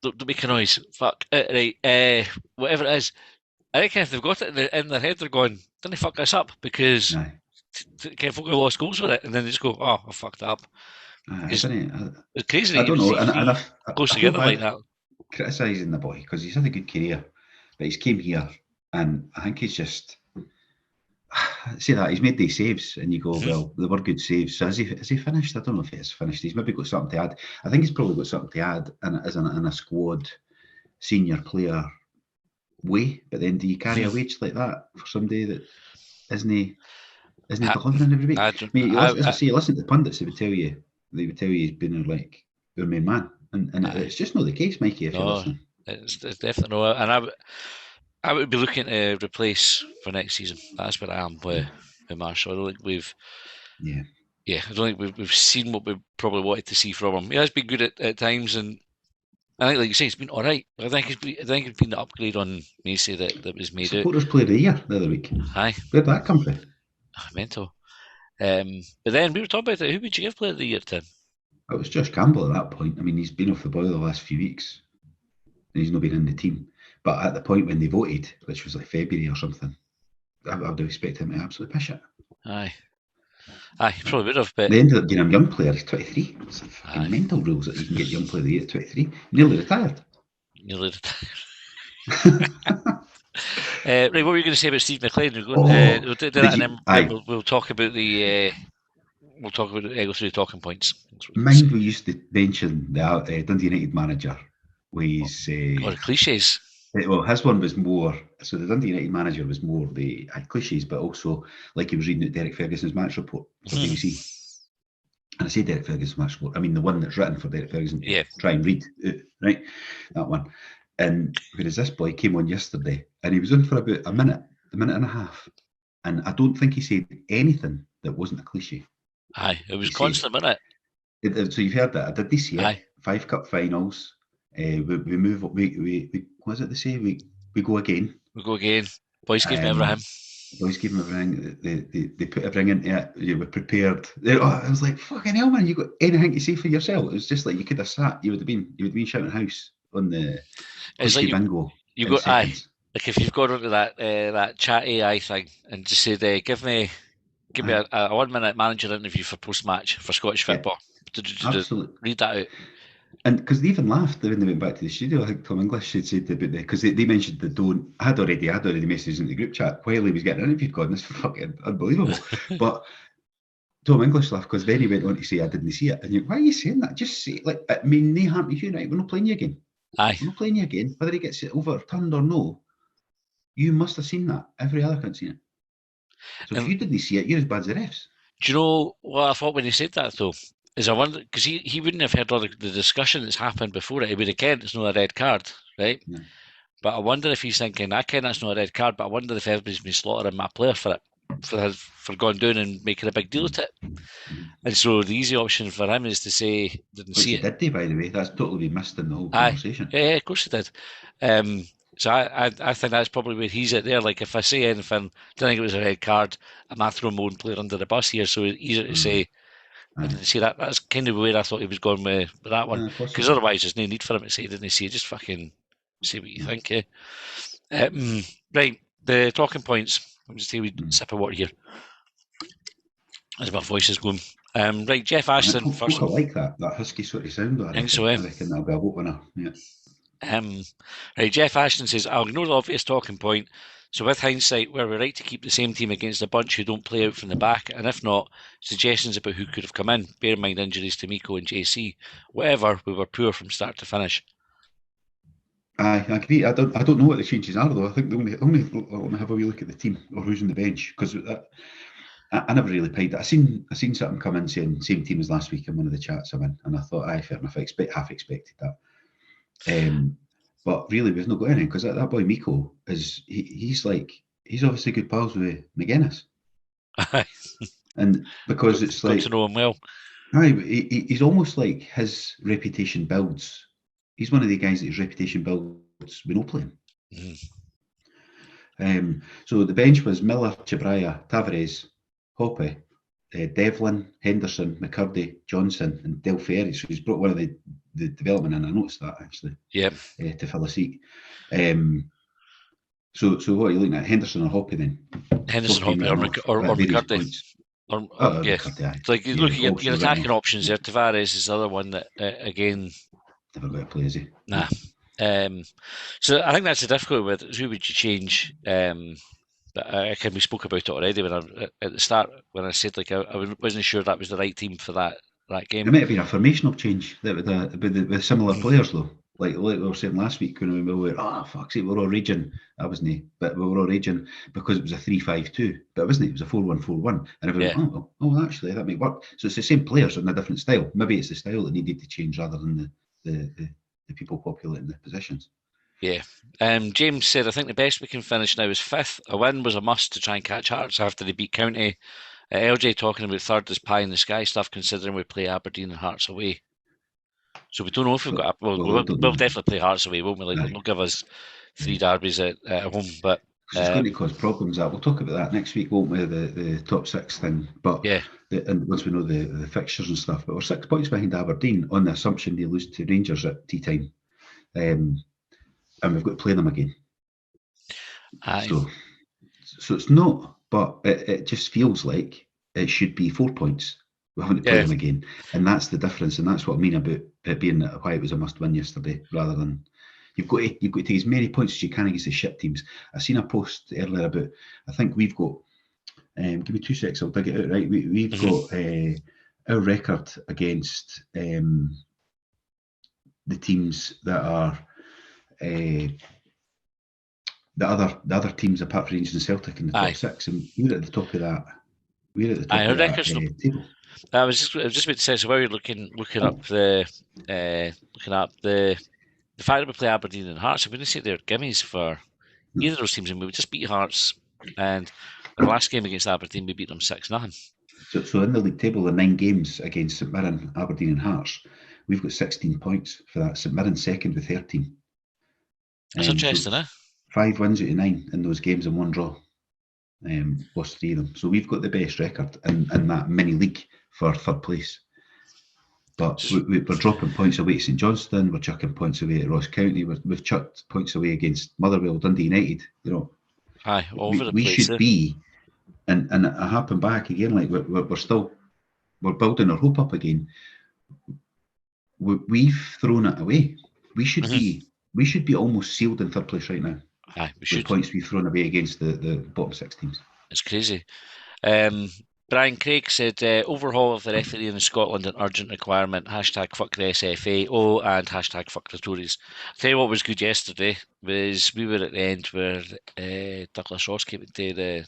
don't make a noise, fuck, right, whatever it is. I reckon if they've got it in their head, they're going, didn't fuck this up, because Ken Fogarty lost goals with it, and then they just go, oh, I fucked it up. It's crazy. I don't know, and I goes together like that. Criticising the boy because he's had a good career, but he's came here, and I think he's just say that he's made these saves, and you go, well, they were good saves. So is he finished? I don't know if he has finished. He's maybe got something to add. I think he's probably got something to add, and as in a squad senior player way. But then, do you carry a wage like that for somebody that isn't delivering every week? As I say, you listen to the pundits, they would tell you he's been like their main man, and it's just not the case, Mikey. If you're listening, it's definitely not. And I would be looking to replace for next season. That's where I am with Marshall. I don't think I don't think we've seen what we probably wanted to see from him. He has been good at times, and I think, like you say, it's been all right. I think it's been the upgrade on Macy that was made. Supporters Player of the Year the other week. Aye, where'd that come from? Mental. But then we were talking about it. Who would you give Player of the Year to? It was Josh Campbell at that point. I mean, he's been off the boil the last few weeks. and he's not been in the team. But at the point when they voted, which was like February or something, I would expect him to absolutely pish it. Aye, he probably would have, but they ended up getting a young player. He's 23. It's like fucking mental rules that you can get young player of the year at 23. Nearly retired. Right, what were you going to say about Steve McLean? We'll do that, and then we'll talk about the. We'll talk about go through the talking points. Mind we used to mention the Dundee United manager was cliches. Well, his one was more. So the Dundee United manager was more the cliches, but also like he was reading out Derek Ferguson's match report for BBC. And I say Derek Ferguson's match report. I mean the one that's written for Derek Ferguson. Yeah. Try and read it, right? That one. And whereas this boy came on yesterday, and he was on for about a minute and a half, and I don't think he said anything that wasn't a cliche. Aye, it was constant, wasn't it? So you've heard that. I did see it. Aye. 5 cup finals. We move. We what is it they say? We go again. We go again. Boys give me everything. Boys give me everything. They put everything into it. You were prepared. I was like, fucking hell, man! You got anything to say for yourself? It was just like you could have sat. You would have been shouting house on the. It's like bingo. You got seconds. Like if you've got onto that chat AI thing and just said, give me a 1 minute manager interview for post match for Scottish football. Absolutely. Read that out. And because they even laughed when they went back to the studio, I think Tom English had said about because they mentioned the don't. I had already messages in the group chat while he was getting interviewed. God, this is fucking unbelievable. But Tom English laughed because then he went on to say, I didn't see it. And you're, why are you saying that? Just say, like, I mean, they harm to you, right? We're not playing you again. Aye. We're not playing you again. Whether he gets it overturned or no, you must have seen that. Every other couldn't see it. So if you didn't see it, you're as bad as the refs. Do you know what I thought when he said that, though? Is I wonder, because he wouldn't have heard all the discussion that's happened before it. He would have kent it's not a red card, right? Yeah. But I wonder if he's thinking, I ken that's not a red card, but I wonder if everybody's been slaughtering my player for it, for going down and making a big deal of it. Mm-hmm. And so the easy option for him is to say, didn't see it. Did they, by the way? That's totally been missed in the whole conversation. Yeah, of course he did. So I think that's probably where he's at there. Like, if I say anything, don't think it was a red card, I might throw my own player under the bus here, so it's easier to say, I didn't see that. That's kind of where I thought he was going with that one. Because otherwise, there's no need for him to say, didn't see it? Just fucking say what you think, eh? Right, the talking points. Let me just take a wee sip of water here. As my voice is going. Right, Jeff Ashton first. I like that husky sort of sound. I think so, I reckon that'll be a opener. Yeah. Right, Jeff Ashton says, I'll ignore the obvious talking point. So with hindsight, were we right to keep the same team against a bunch who don't play out from the back? And if not, suggestions about who could have come in. Bear in mind injuries to Miko and JC. Whatever, we were poor from start to finish. I agree. I don't know what the changes are though. I think only have a wee look at the team or who's on the bench, because I never really paid that. I seen something come in saying same team as last week in one of the chats I'm in, and I thought, fair enough. I half expected that. But really, we've not got anything, because that boy Miko he's obviously good pals with McGuinness. And because it's like, got to know him well. He's almost like his reputation builds. He's one of the guys that his reputation builds with no playing. So the bench was Miller, Chabraya, Tavares, Hoppe, Devlin, Henderson, McCurdy, Johnson, and Del Ferry. So he's brought one of the development in. I noticed that actually. Yeah. To fill a seat. So what are you looking at? Henderson or Hoppe then? Henderson, Hoppe, or McCurdy. Yeah. It's like you look at your attacking options there. Tavares is the other one that again. Never got to play, is he? Nah. So I think that's the difficulty with it. Who would you change? But we spoke about it already at the start when I said like I wasn't sure that was the right team for that game. It might have been a formational change with similar players though. Like we were saying last week when we were, fuck's sake, we're all raging. That wasn't, but we were all raging because it was a 3-5-2, but it wasn't. It was a 4-1-4-1, and everyone went, actually that might work. So it's the same players in a different style. Maybe it's the style that needed to change rather than the people populating the positions. Yeah. James said, I think the best we can finish now is 5th. A win was a must to try and catch Hearts after they beat County. LJ talking about 3rd is pie in the sky stuff, considering we play Aberdeen and Hearts away. So we don't know if we've got. We'll definitely play Hearts away, won't we? Like, they'll give us 3 derbies at home, but it's going to cause problems. We'll talk about that next week, won't we? The top 6 thing, but and once we know the fixtures and stuff. But we're 6 points behind Aberdeen on the assumption they lose to Rangers at tea time. and we've got to play them again. Aye. So it's not, but it just feels like it should be 4 points. We haven't to play them again, and that's the difference, and that's what I mean about it being why it was a must-win yesterday, rather than you've got to take as many points as you can against the shit teams. I seen a post earlier about, I think we've got, give me 2 seconds, I'll dig it out. Right, we've got our record against the teams that are the other teams apart from Rangers and Celtic in the top 6, and we're at the top of that. We're at the top of that table. I was just about to say, so while you're looking up the fact that we play Aberdeen and Hearts, I wouldn't say they're gimmies for either of those teams, and we would just beat Hearts, and the last game against Aberdeen we beat them 6-0. So in the league table, the 9 games against St Mirren, Aberdeen and Hearts, we've got 16 points for that. St Mirren second with 13. That's interesting, eh? 5 wins out of 9 in those games and 1 draw. Lost 3 of them. So we've got the best record in that mini league for third place. But we're dropping points away to St Johnstone, we're chucking points away at Ross County, we've chucked points away against Motherwell, Dundee United. You know, aye, all over the we place. should be, and it happened back again. Like we're building our hope up again. We've thrown it away. We should be almost sealed in third place right now. Aye, we should. With points we've thrown away against the bottom 6 teams. It's crazy. Brian Craig said, overhaul of the referee in Scotland an urgent requirement, hashtag fuck the SFA, and hashtag fuck the Tories. I'll tell you what was good yesterday was we were at the end where Douglas Ross came to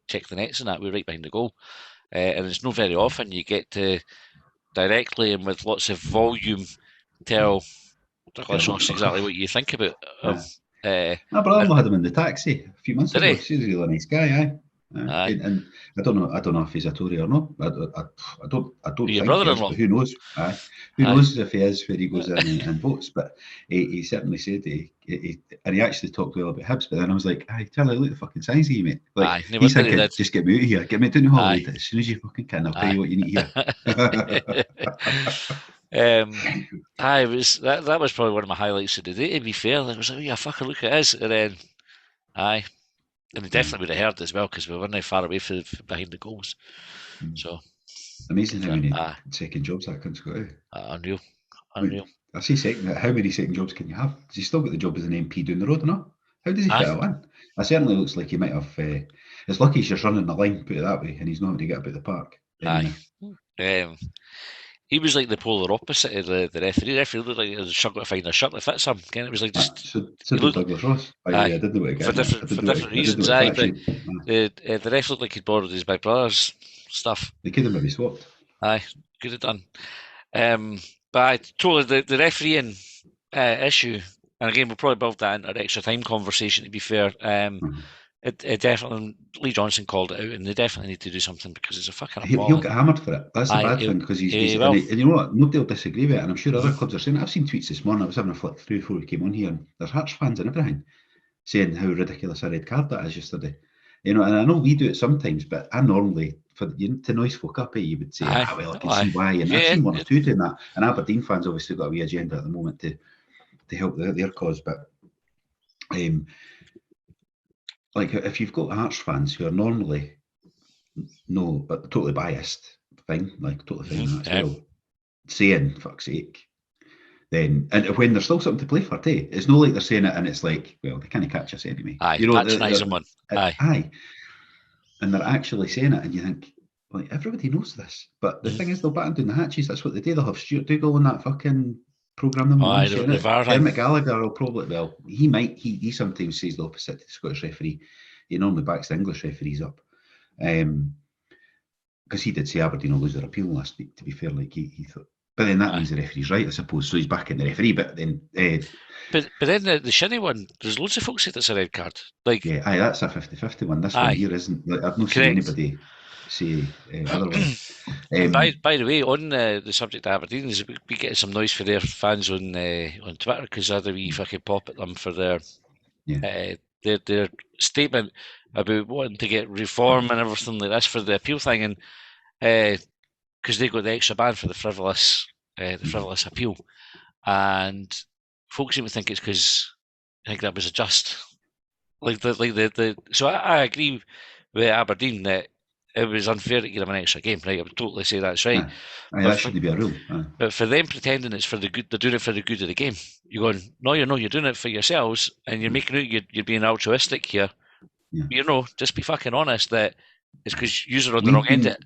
check the nets and that. We were right behind the goal. And it's not very often you get to directly and with lots of volume tell Douglas Ross exactly what you think about him. My brother-in-law had him in the taxi a few months ago. He's a really nice guy, and I don't know if he's a Tory or not. I don't think he is, but who knows? Who knows if he is, where he goes in and votes? But he certainly said and he actually talked well about Hibs. But then I was like, Charlie, look at the fucking size of you, mate. Like he's thinking, just get me out of here, get me down the hallway as soon as you fucking can. I'll tell you what you need here. That was probably one of my highlights of the day, to be fair. I was like, oh yeah, fucking look at this. And then and they definitely would have heard as well because we weren't far away from behind the goals. So amazing how many second jobs that cunt's got. Unreal. I say second. How many second jobs can you have? Does he still got the job as an MP down the road or not? How does he fit it in? It certainly looks like he might have. It's lucky he's just running the line, put it that way, and he's not having to get up at the park. He was like the polar opposite of the referee. The referee looked like he was struggling to find a shirt that fits him. Again, it was like just. So did Douglas Ross. I did know it for different reasons. But the ref looked like he'd borrowed his big brother's stuff. They could have maybe swapped. Could have done. But totally the refereeing issue, and again we'll probably build that into an extra time conversation. To be fair, It definitely, Lee Johnson called it out, and they definitely need to do something because it's a fucking appalling. He'll get hammered for it. That's the bad thing because he's and you know what? Nobody will disagree with it, and I'm sure other clubs are saying it. I've seen tweets this morning. I was having a flick through before we came on here, and there's Hearts fans and everything saying how ridiculous a red card that is yesterday. You know, and I know we do it sometimes, but I normally, to noise folk up, you would say, well, I can see why, and I've seen one or two doing that. And Aberdeen fans obviously got a wee agenda at the moment to help their cause, but like if you've got Hearts fans who are normally but totally biased, fine, like totally fine that as well, saying fuck's sake, then and when there's still something to play for, it's not like they're saying it and it's like, well, they can't catch us anyway. You know, patronising one. And they're actually saying it, and you think, like, everybody knows this, but the thing is, they'll batten down the hatches. That's what they do. They'll have Stuart Dougal on that fucking programme. Dermot Gallagher will probably, he sometimes says the opposite to the Scottish referee. He normally backs the English referees up, because he did say Aberdeen will lose their appeal last week, to be fair. Like he thought, but then that means the referee's right, I suppose, so he's backing the referee. But then but then the shinny one, there's loads of folks say that's a red card. Like that's a 50-50 one. This one here isn't. Like, I've not seen anybody say otherwise. By the way, on the subject of Aberdeen, is we getting some noise for their fans on Twitter because they're the wee fucking pop at them for their statement about wanting to get reform and everything like this for the appeal thing, and because they got the extra ban for the frivolous appeal, and folks seem to think it's because I think that was a just. So I agree with Aberdeen that it was unfair to give them an extra game, right? I would totally say that's right. That shouldn't be a rule. But for them pretending it's for the good, they're doing it for the good of the game. You're going, no, you're doing it for yourselves, and you're making out you're being altruistic here. Yeah. Just be fucking honest that it's because you're on the wrong end of it.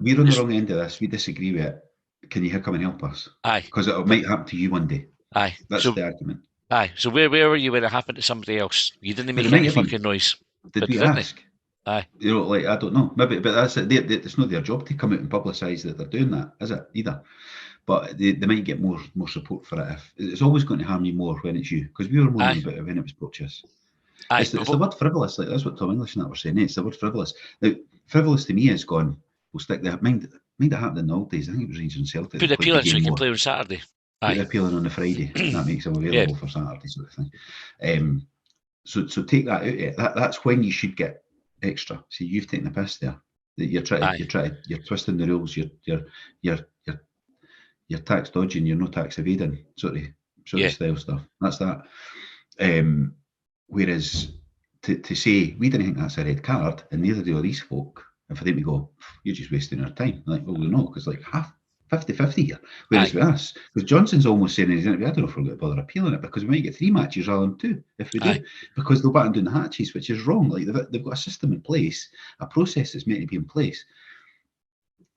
We're on the wrong end of this. We disagree with it. Can you come and help us? Aye. Because it might happen to you one day. Aye. That's the argument. Aye. So where were you when it happened to somebody else? You didn't make any fucking noise. Did we ask? Aye. I don't know. Maybe, but that's it. It's not their job to come out and publicise that they're doing that, is it? Either. But they might get more support for it. It's always going to harm you more when it's you, because we were moaning about it when it was Purchase. It's the word frivolous. Like that's what Tom English and that were saying. It's the word frivolous. Now, frivolous to me is gone. We'll stick there. Mind it happened in the old days. I think it was Rangers and Celtic. Put the appeal in so you can play on Saturday. Put the appeal in on the Friday. That makes them available for Saturday, sort of thing. So take that out of it. That's when you should get extra. See, you've taken the piss there. That you're twisting the rules. You're tax dodging. You're no tax evading. Sort of style stuff. That's that. Whereas to say we didn't think that's a red card, and neither do all these folk, and for them to go, you're just wasting our time. Like, well, we know, because like half 50-50 here. Whereas with us, because Johnson's almost saying in his interview, I don't know if we're going to bother appealing it, because we might get 3 matches rather than 2 if we do, because they'll back and doing the hatches, which is wrong. Like they've got a system in place, a process that's meant to be in place,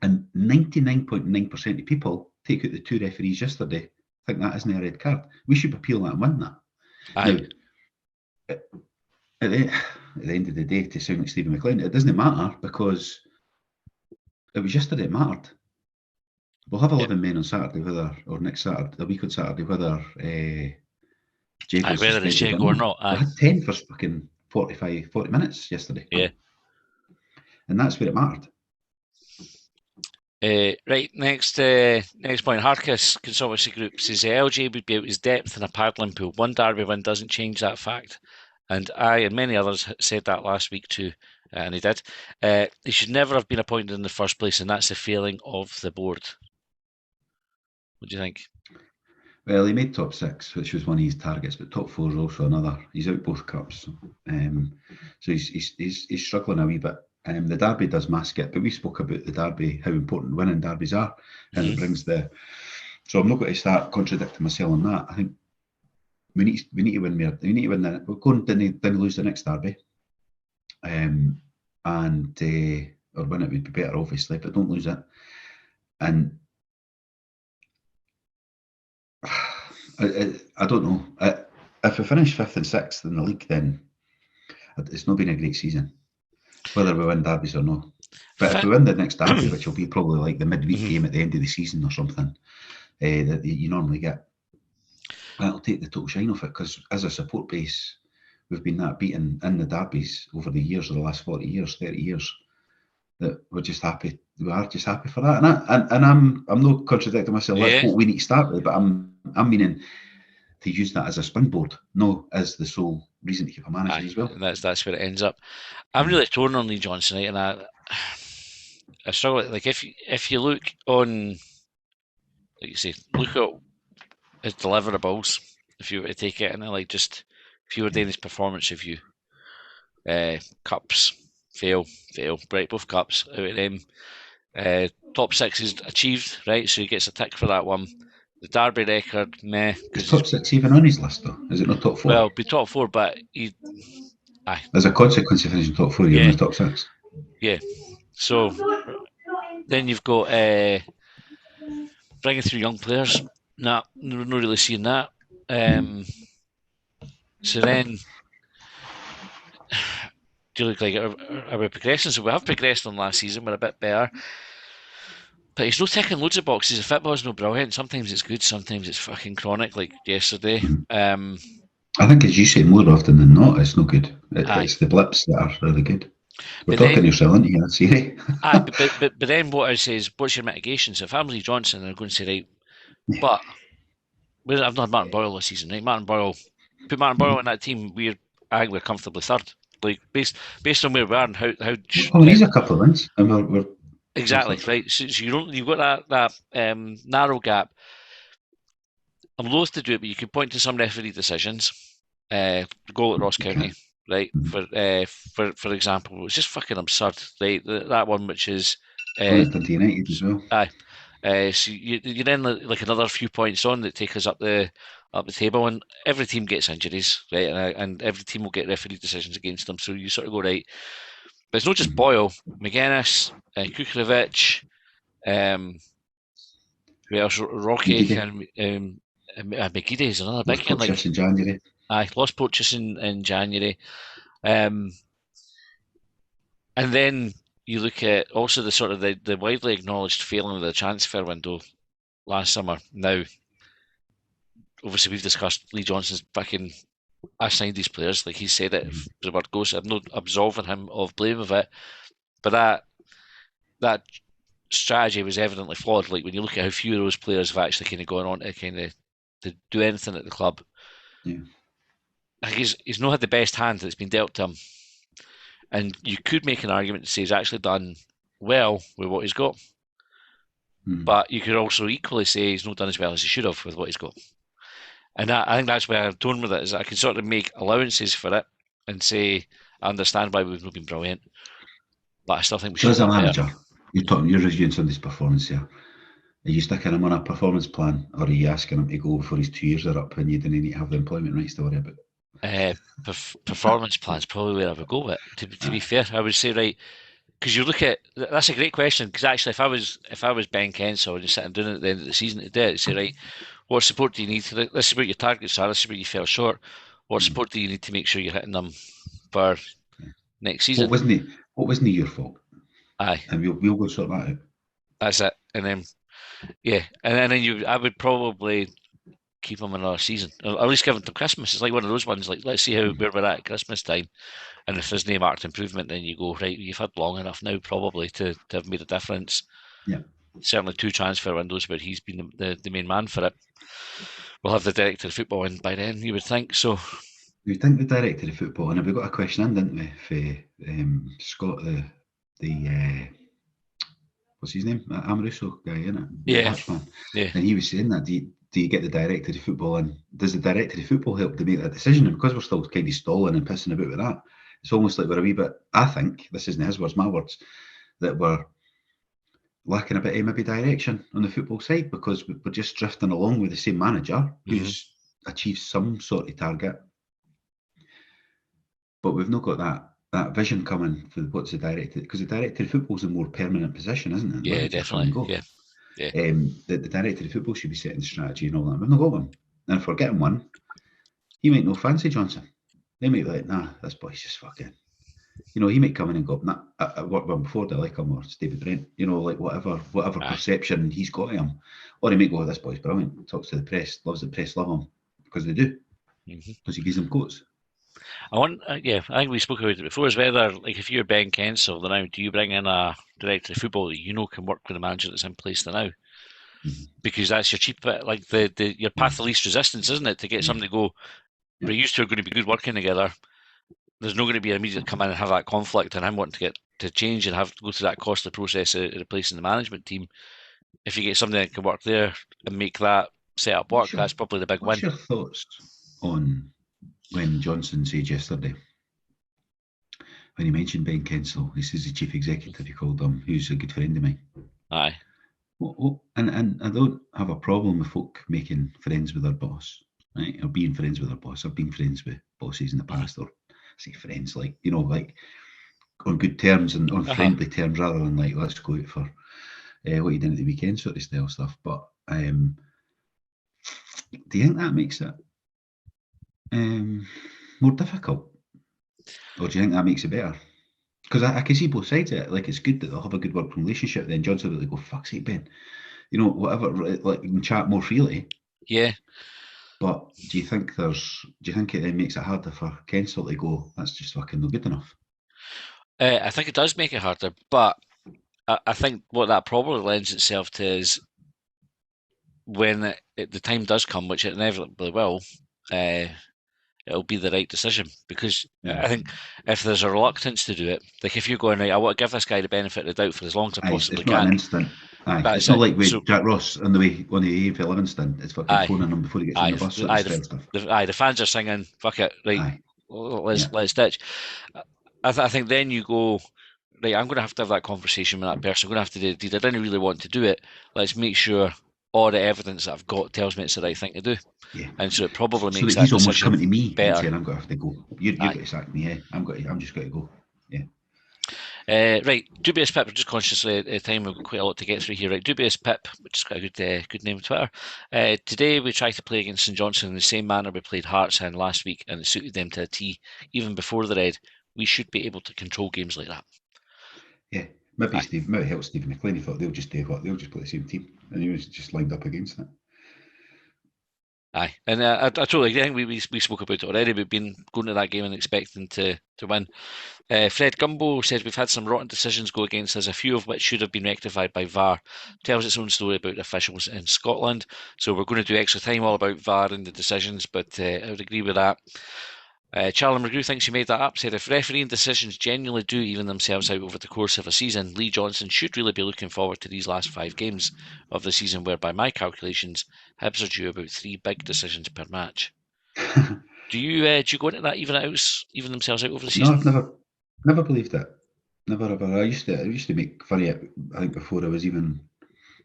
and 99.9% of people take out the 2 referees yesterday think that isn't a red card. We should appeal that and win that. Now, at the end of the day, to sound like Stephen McLean, it doesn't matter, because it was yesterday it mattered. We'll have 11 men on Saturday, or next Saturday, the week on Saturday, whether whether it's Jago or not. We had 10 for fucking 40 minutes yesterday. Yeah. And that's where it mattered. Right, next point. Harkis Consultancy Group says LJ would be out his depth in a paddling pool. One Derby win doesn't change that fact. And I and many others said that last week too, and he did. He should never have been appointed in the first place, and that's the failing of the board. What do you think? Well, he made top 6, which was one of his targets, but top 4 is also another. He's out both cups, so he's struggling a wee bit. The Derby does mask it, but we spoke about the Derby, how important winning Derbies are, and it brings the. So I'm not going to start contradicting myself on that. I think we need to win more. We need to win that. We're going to lose the next Derby, or win it would be better, obviously, but don't lose it. And I don't know. If we finish 5th and 6th in the league, then it's not been a great season, whether we win derbies or not. But if we win the next derby, which will be probably like the midweek game at the end of the season or something, that you normally get, that'll take the total shine off it, because as a support base, we've been that beaten in the derbies over the years, of the last 40 years, 30 years, that we're just happy. We are just happy for that, and I'm not contradicting myself. That's what we need to start with, but I'm meaning to use that as a springboard, no as the sole reason to keep a manager as well. That's where it ends up. I'm really torn on Lee Johnson, right? And I struggle. Like if you look on, like you say, look at his deliverables. If you were to take it, and if you were doing his performance review, cups fail, right? Both cups out of them. Top 6 is achieved, right? So he gets a tick for that one. The Derby record, meh. Is top 6 even on his list, though? Is it not top 4? Well, it'd be top 4, but as a consequence of finishing top 4, you're in the top 6. Yeah. So then you've got bringing through young players. Nah, not really seeing that. So then, do you look like are we progressing? So we have progressed on last season. We're a bit better. But he's not ticking loads of boxes. The football's no brilliant. Sometimes it's good, sometimes it's fucking chronic, like yesterday. I think, as you say, more often than not, it's no good. It's the blips that are really good. We're talking yourself into here, Siri. But then what I say is, what's your mitigation? So if I'm Lee Johnson, I'm going to say, right, but I've not had Martin Boyle this season, right? Put Martin Boyle in that team, I think we're comfortably third. Like based on where we are and how. Well, he's a couple of wins, and we're exactly right. So you've got that narrow gap. I'm loath to do it, but you could point to some referee decisions. Goal at Ross County, right? For example, it's just fucking absurd, right? That one, which is One at Dundee United as well. aye. So you're then like another few points on that take us up the table, and every team gets injuries, right? And every team will get referee decisions against them. So you sort of go right, but it's not just Boyle, McGuinness, Kukovic, who else? Rocky, and McGeady is another big one. Like in January. Aye, lost Poachers in January. And then you look at also the sort of the widely acknowledged failing of the transfer window last summer. Now, obviously, we've discussed Lee Johnson's fucking. I signed these players, like he said it. If the word goes, I'm not absolving him of blame of it, but that strategy was evidently flawed. Like when you look at how few of those players have actually kind of gone on to kind of to do anything at the club. Yeah. I think he's not had the best hand that's been dealt to him. And you could make an argument to say he's actually done well with what he's got. But you could also equally say he's not done as well as he should have with what he's got. And I think that's where I'm torn with it, is I can sort of make allowances for it and say, I understand why we've not been brilliant, but I still think we should have done better. Manager, you're reviewing somebody's performance here. Are you sticking him on a performance plan, or are you asking him to go before his 2 years are up and you didn't need to have the employment rights to worry about? Performance plan's probably where I would go with. To be fair, I would say, right, because you look at, that's a great question, because actually if I was Ben Kensall and you're sitting down at the end of the season to do it, say, right, what support do you need? This is what your targets are, this is where you fell short. What support do you need to make sure you're hitting them for next season? What wasn't your fault? Aye. And we'll go sort that out. That's it. And then, yeah, and then I would probably keep him another season, or at least give him till Christmas. It's like one of those ones, like, let's see where we're at Christmas time. And if there's no marked improvement, then you go, right, you've had long enough now probably to have made a difference. Yeah. Certainly 2 transfer windows where he's been the main man for it. We'll have the director of football in by then, you would think. So we think the director of football, and we got a question in, didn't we, for Scott, the what's his name? Amoruso guy, isn't it? Yeah. Yeah. And he was saying that, do you get the director of football in? Does the director of football help to make that decision? And because we're still kind of stalling and pissing about with that, it's almost like we're a wee bit, I think, this isn't his words, my words, that we're lacking a bit of maybe direction on the football side, because we're just drifting along with the same manager who's achieved some sort of target. But we've not got that vision coming for what's the director, because the director of football is a more permanent position, isn't it? Yeah, definitely. Yeah. The director of football should be setting the strategy and all that. We've not got one. And if we're getting one, he might not fancy Johnson. They might be like, nah, this boy's just fucking, he might come in and go, nah, I worked with him before, do I like him, or David Brent, like whatever perception he's got of him. Or he might go, this boy's brilliant, talks to the press, loves the press, love him, because they do, because he gives them quotes. I think we spoke about it before, is whether, like, if you're Ben Kensall now, do you bring in a director of football that can work with the manager that's in place now? Because that's your cheap bit, like your path of least resistance, isn't it? To get somebody to go, we're used to are going to be good working together. There's not going to be an immediate come in and have that conflict and him wanting to get to change and have to go through that costly process of replacing the management team. If you get somebody that can work there and make that setup work, that's probably the big win. What's your thoughts on when Johnson said yesterday, when he mentioned Ben Kensall, he says the chief executive, he called him, who's a good friend of mine. Aye. Well, and I don't have a problem with folk making friends with their boss, right? Or being friends with their boss. I've been friends with bosses in the past, or say friends, like, like on good terms and on friendly terms, rather than like, let's go out for what you did at the weekend sort of style stuff. But do you think that makes it more difficult, or do you think that makes it better? Because I can see both sides of it. Like, it's good that they'll have a good working relationship. Then Johnson will go, fuck's sake, Ben, whatever, like, you can chat more freely. Yeah. But do you think it then makes it harder for Kensall to go, that's just fucking not good enough? I think it does make it harder, but I think what that probably lends itself to is when the time does come, which it inevitably will, it'll be the right decision. Because I think if there's a reluctance to do it, like if you're going, right, I want to give this guy the benefit of the doubt for as long as I possibly can. It's not an instant. Aye, That's it's not it. like with So, Jack Ross on the way for Livingston. It's fucking aye, phoning him before he gets on aye, the bus, sort of aye, style stuff. the fans are singing, fuck it, right, Aye, let's yeah. ditch. I think then you go, right, I'm going to have that conversation with that person. I'm going to have to do, I didn't really want to do it. Let's make sure all the evidence that I've got tells me it's the right thing to do. Yeah. And so it probably So makes that that he's almost decision coming to me and better. saying, I'm going to have to go. You've got to sack me, yeah. I'm just going to go. Yeah. Right, Dubious Pip, just consciously at time, we've got quite a lot to get through here. Right, Dubious Pip, which is quite a good name on Twitter. Today we tried to play against St Johnstone in the same manner we played Hearts in last week, and it suited them to a T. Even before the red, we should be able to control games like that. Yeah, maybe maybe help Stephen McLean. He thought they'll just do what? They'll just play the same team, and he was just lined up against it. Aye, and I totally agree. I think we spoke about it already. We've been going to that game and expecting to win. Fred Gumbo says we've had some rotten decisions go against us, a few of which should have been rectified by VAR. Tells its own story about officials in Scotland. So we're going to do extra time all about VAR and the decisions, but I would agree with that. Charlie McGrew thinks he made that up, said if refereeing decisions genuinely do even themselves out over the course of a season, Lee Johnson should really be looking forward to these last 5 games of the season where, by my calculations, Hibs are due about 3 big decisions per match. Do you go into that even themselves out over the season? No, I've never believed it. Never ever. I used to make fun of it, I think, before I was even,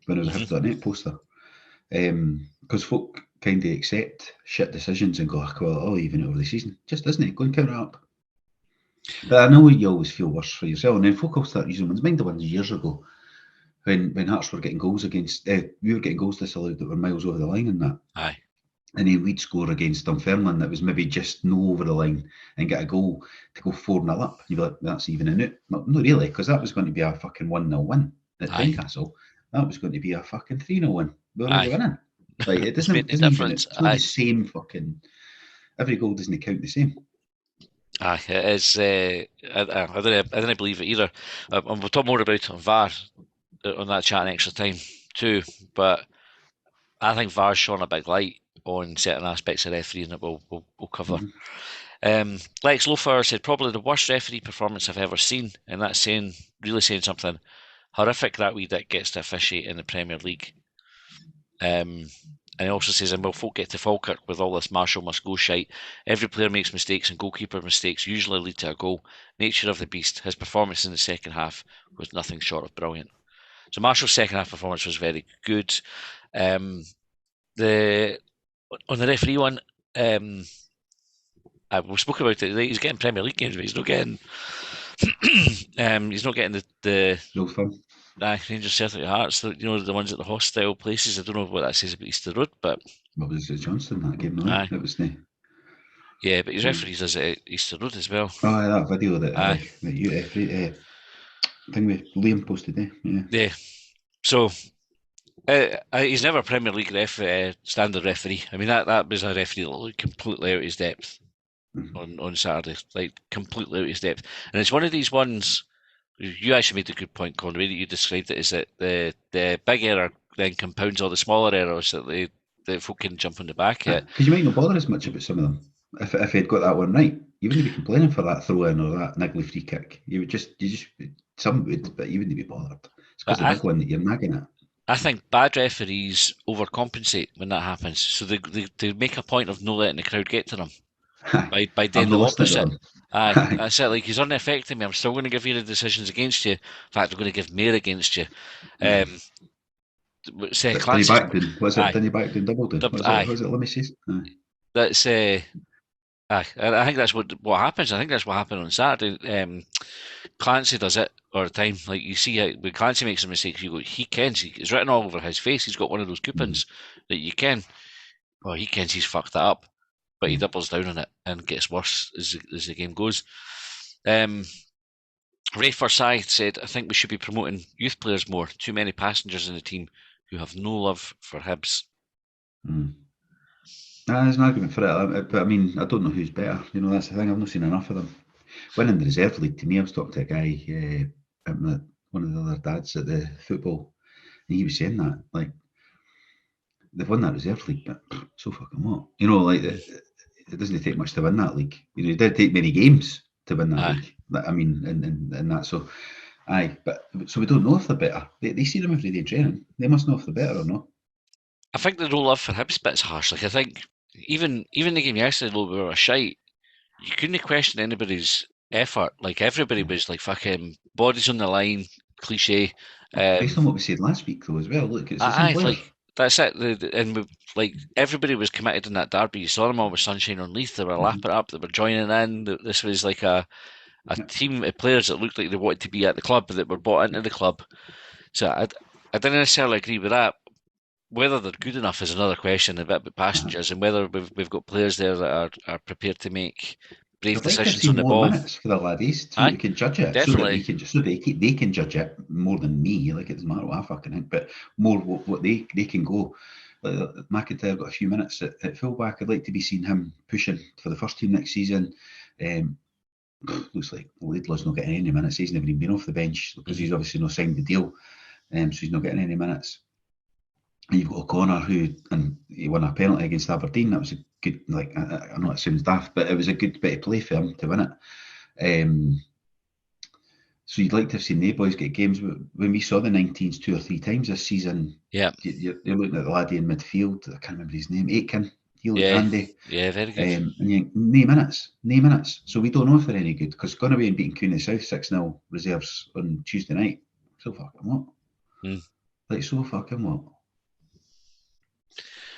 when I was a Hibs.net poster. Because folk kind of accept shit decisions and go, well, I'll even it over the season. Just isn't it? Go and count it up. But I know you always feel worse for yourself, and then folk will start using ones. Mind the ones years ago when Hearts were getting goals against, we were getting goals disallowed that were miles over the line and that. Aye. And then we'd score against Dunfermline that was maybe just no over the line and get a goal to go 4-0 up. You'd be like, that's even in it. Well, no, really, because that was going to be a fucking 1-0 win at Tynecastle. That was going to be a fucking 3-0 win. We were already winning. Like, it doesn't even, it's not the same fucking, every goal doesn't count the same. Aye, it is. I didn't believe it either. And we'll talk more about VAR on that chat in extra time too. But I think VAR's shone a big light on certain aspects of refereeing that we'll cover. Lex Lofer said probably the worst referee performance I've ever seen, and that's really saying something. Horrific that wee dick gets to officiate in the Premier League. And he also says, and will folk get to Falkirk with all this Marshall must go shite? Every player makes mistakes, and goalkeeper mistakes usually lead to a goal. Nature of the beast. His performance in the second half was nothing short of brilliant. So Marshall's second half performance was very good. On the referee one, we spoke about it. He's getting Premier League games, but he's not getting. He's not getting the No fun. Rangers Celtic Hearts, the ones at the hostile places. I don't know what that says about Easter Road, but Well, was it Johnston that game? No, it was the. Yeah, but his referees does it at Easter Road as well. Oh, that video that you thing with Liam posted there. Yeah. So he's never a Premier League standard referee. I mean that was a referee that looked completely out of his depth on Saturday, like completely out of his depth. And it's one of these ones. You actually made a good point, Con. The way that you described it is that the big error then compounds all the smaller errors that folk can jump on the back at. Because you might not bother as much about some of them. If he'd got that one right, you wouldn't be complaining for that throw in or that niggly free kick. Some would, but you wouldn't be bothered. It's because the big one that you're nagging at. I think bad referees overcompensate when that happens, so they make a point of not letting the crowd get to them by doing the opposite. Aye, that's it. Like, he's unaffecting me. I'm still going to give you the decisions against you. In fact, I'm going to give more against you. Danny Backdown, double down. What's it? Let me see. That's I think that's what happens. I think that's what happened on Saturday. Clancy does it all the time. Like, you see how when Clancy makes a mistake, you go, he kens. It's written all over his face. He's got one of those coupons that you can. Well, he kens he's fucked that up, but he doubles down on it and gets worse as the game goes. Ray Forsyth said, I think we should be promoting youth players more. Too many passengers in the team who have no love for Hibs. There's an argument for it, but I mean, I don't know who's better. That's the thing. I've not seen enough of them. Winning the reserve league, to me, I was talking to a guy, one of the other dads at the football, and he was saying that, like, they've won that reserve league, but so fucking what? It doesn't take much to win that league. It did take many games to win that league. I mean, and that. So Aye, but so we don't know if they're better. They see them every day in training. They must know if they're better or not. I think the roll up for Hibs bit's harsh. Like I think even the game yesterday, though we were a shite, you couldn't question anybody's effort. Like everybody was like fucking bodies on the line, cliche. Based on what we said last week, though, as well. Look, it's the same players. Like that's it. And we, like everybody was committed in that derby. You saw them all with sunshine on Leith. They were lapping up. They were joining in. This was like a team of players that looked like they wanted to be at the club, that were bought into the club. So I didn't necessarily agree with that. Whether they're good enough is another question, a bit about passengers, and whether we've got players there that are prepared to make brave decisions on the ball. Minutes for the laddies so we can judge it, definitely. so that they can judge it more than me. Like it doesn't matter what I fucking think, but more what they can go. McIntyre got a few minutes at fullback. I'd like to be seeing him pushing for the first team next season. Looks like Laidlaw's not getting any minutes. He's never even been off the bench because he's obviously not signed the deal, so he's not getting any minutes. And you've got O'Connor, he won a penalty against Aberdeen. That was a good, like, I know it sounds daft, but it was a good bit of play for him to win it. So you'd like to have seen the boys get games. When we saw the 19s 2 or 3 times this season, you're looking at the laddie in midfield. I can't remember his name. Aitken. He looked handy. Yeah, very good. And you no minutes. So we don't know if they're any good because going away and beating Cooney South 6-0 reserves on Tuesday night. So fucking what? Like so fucking what?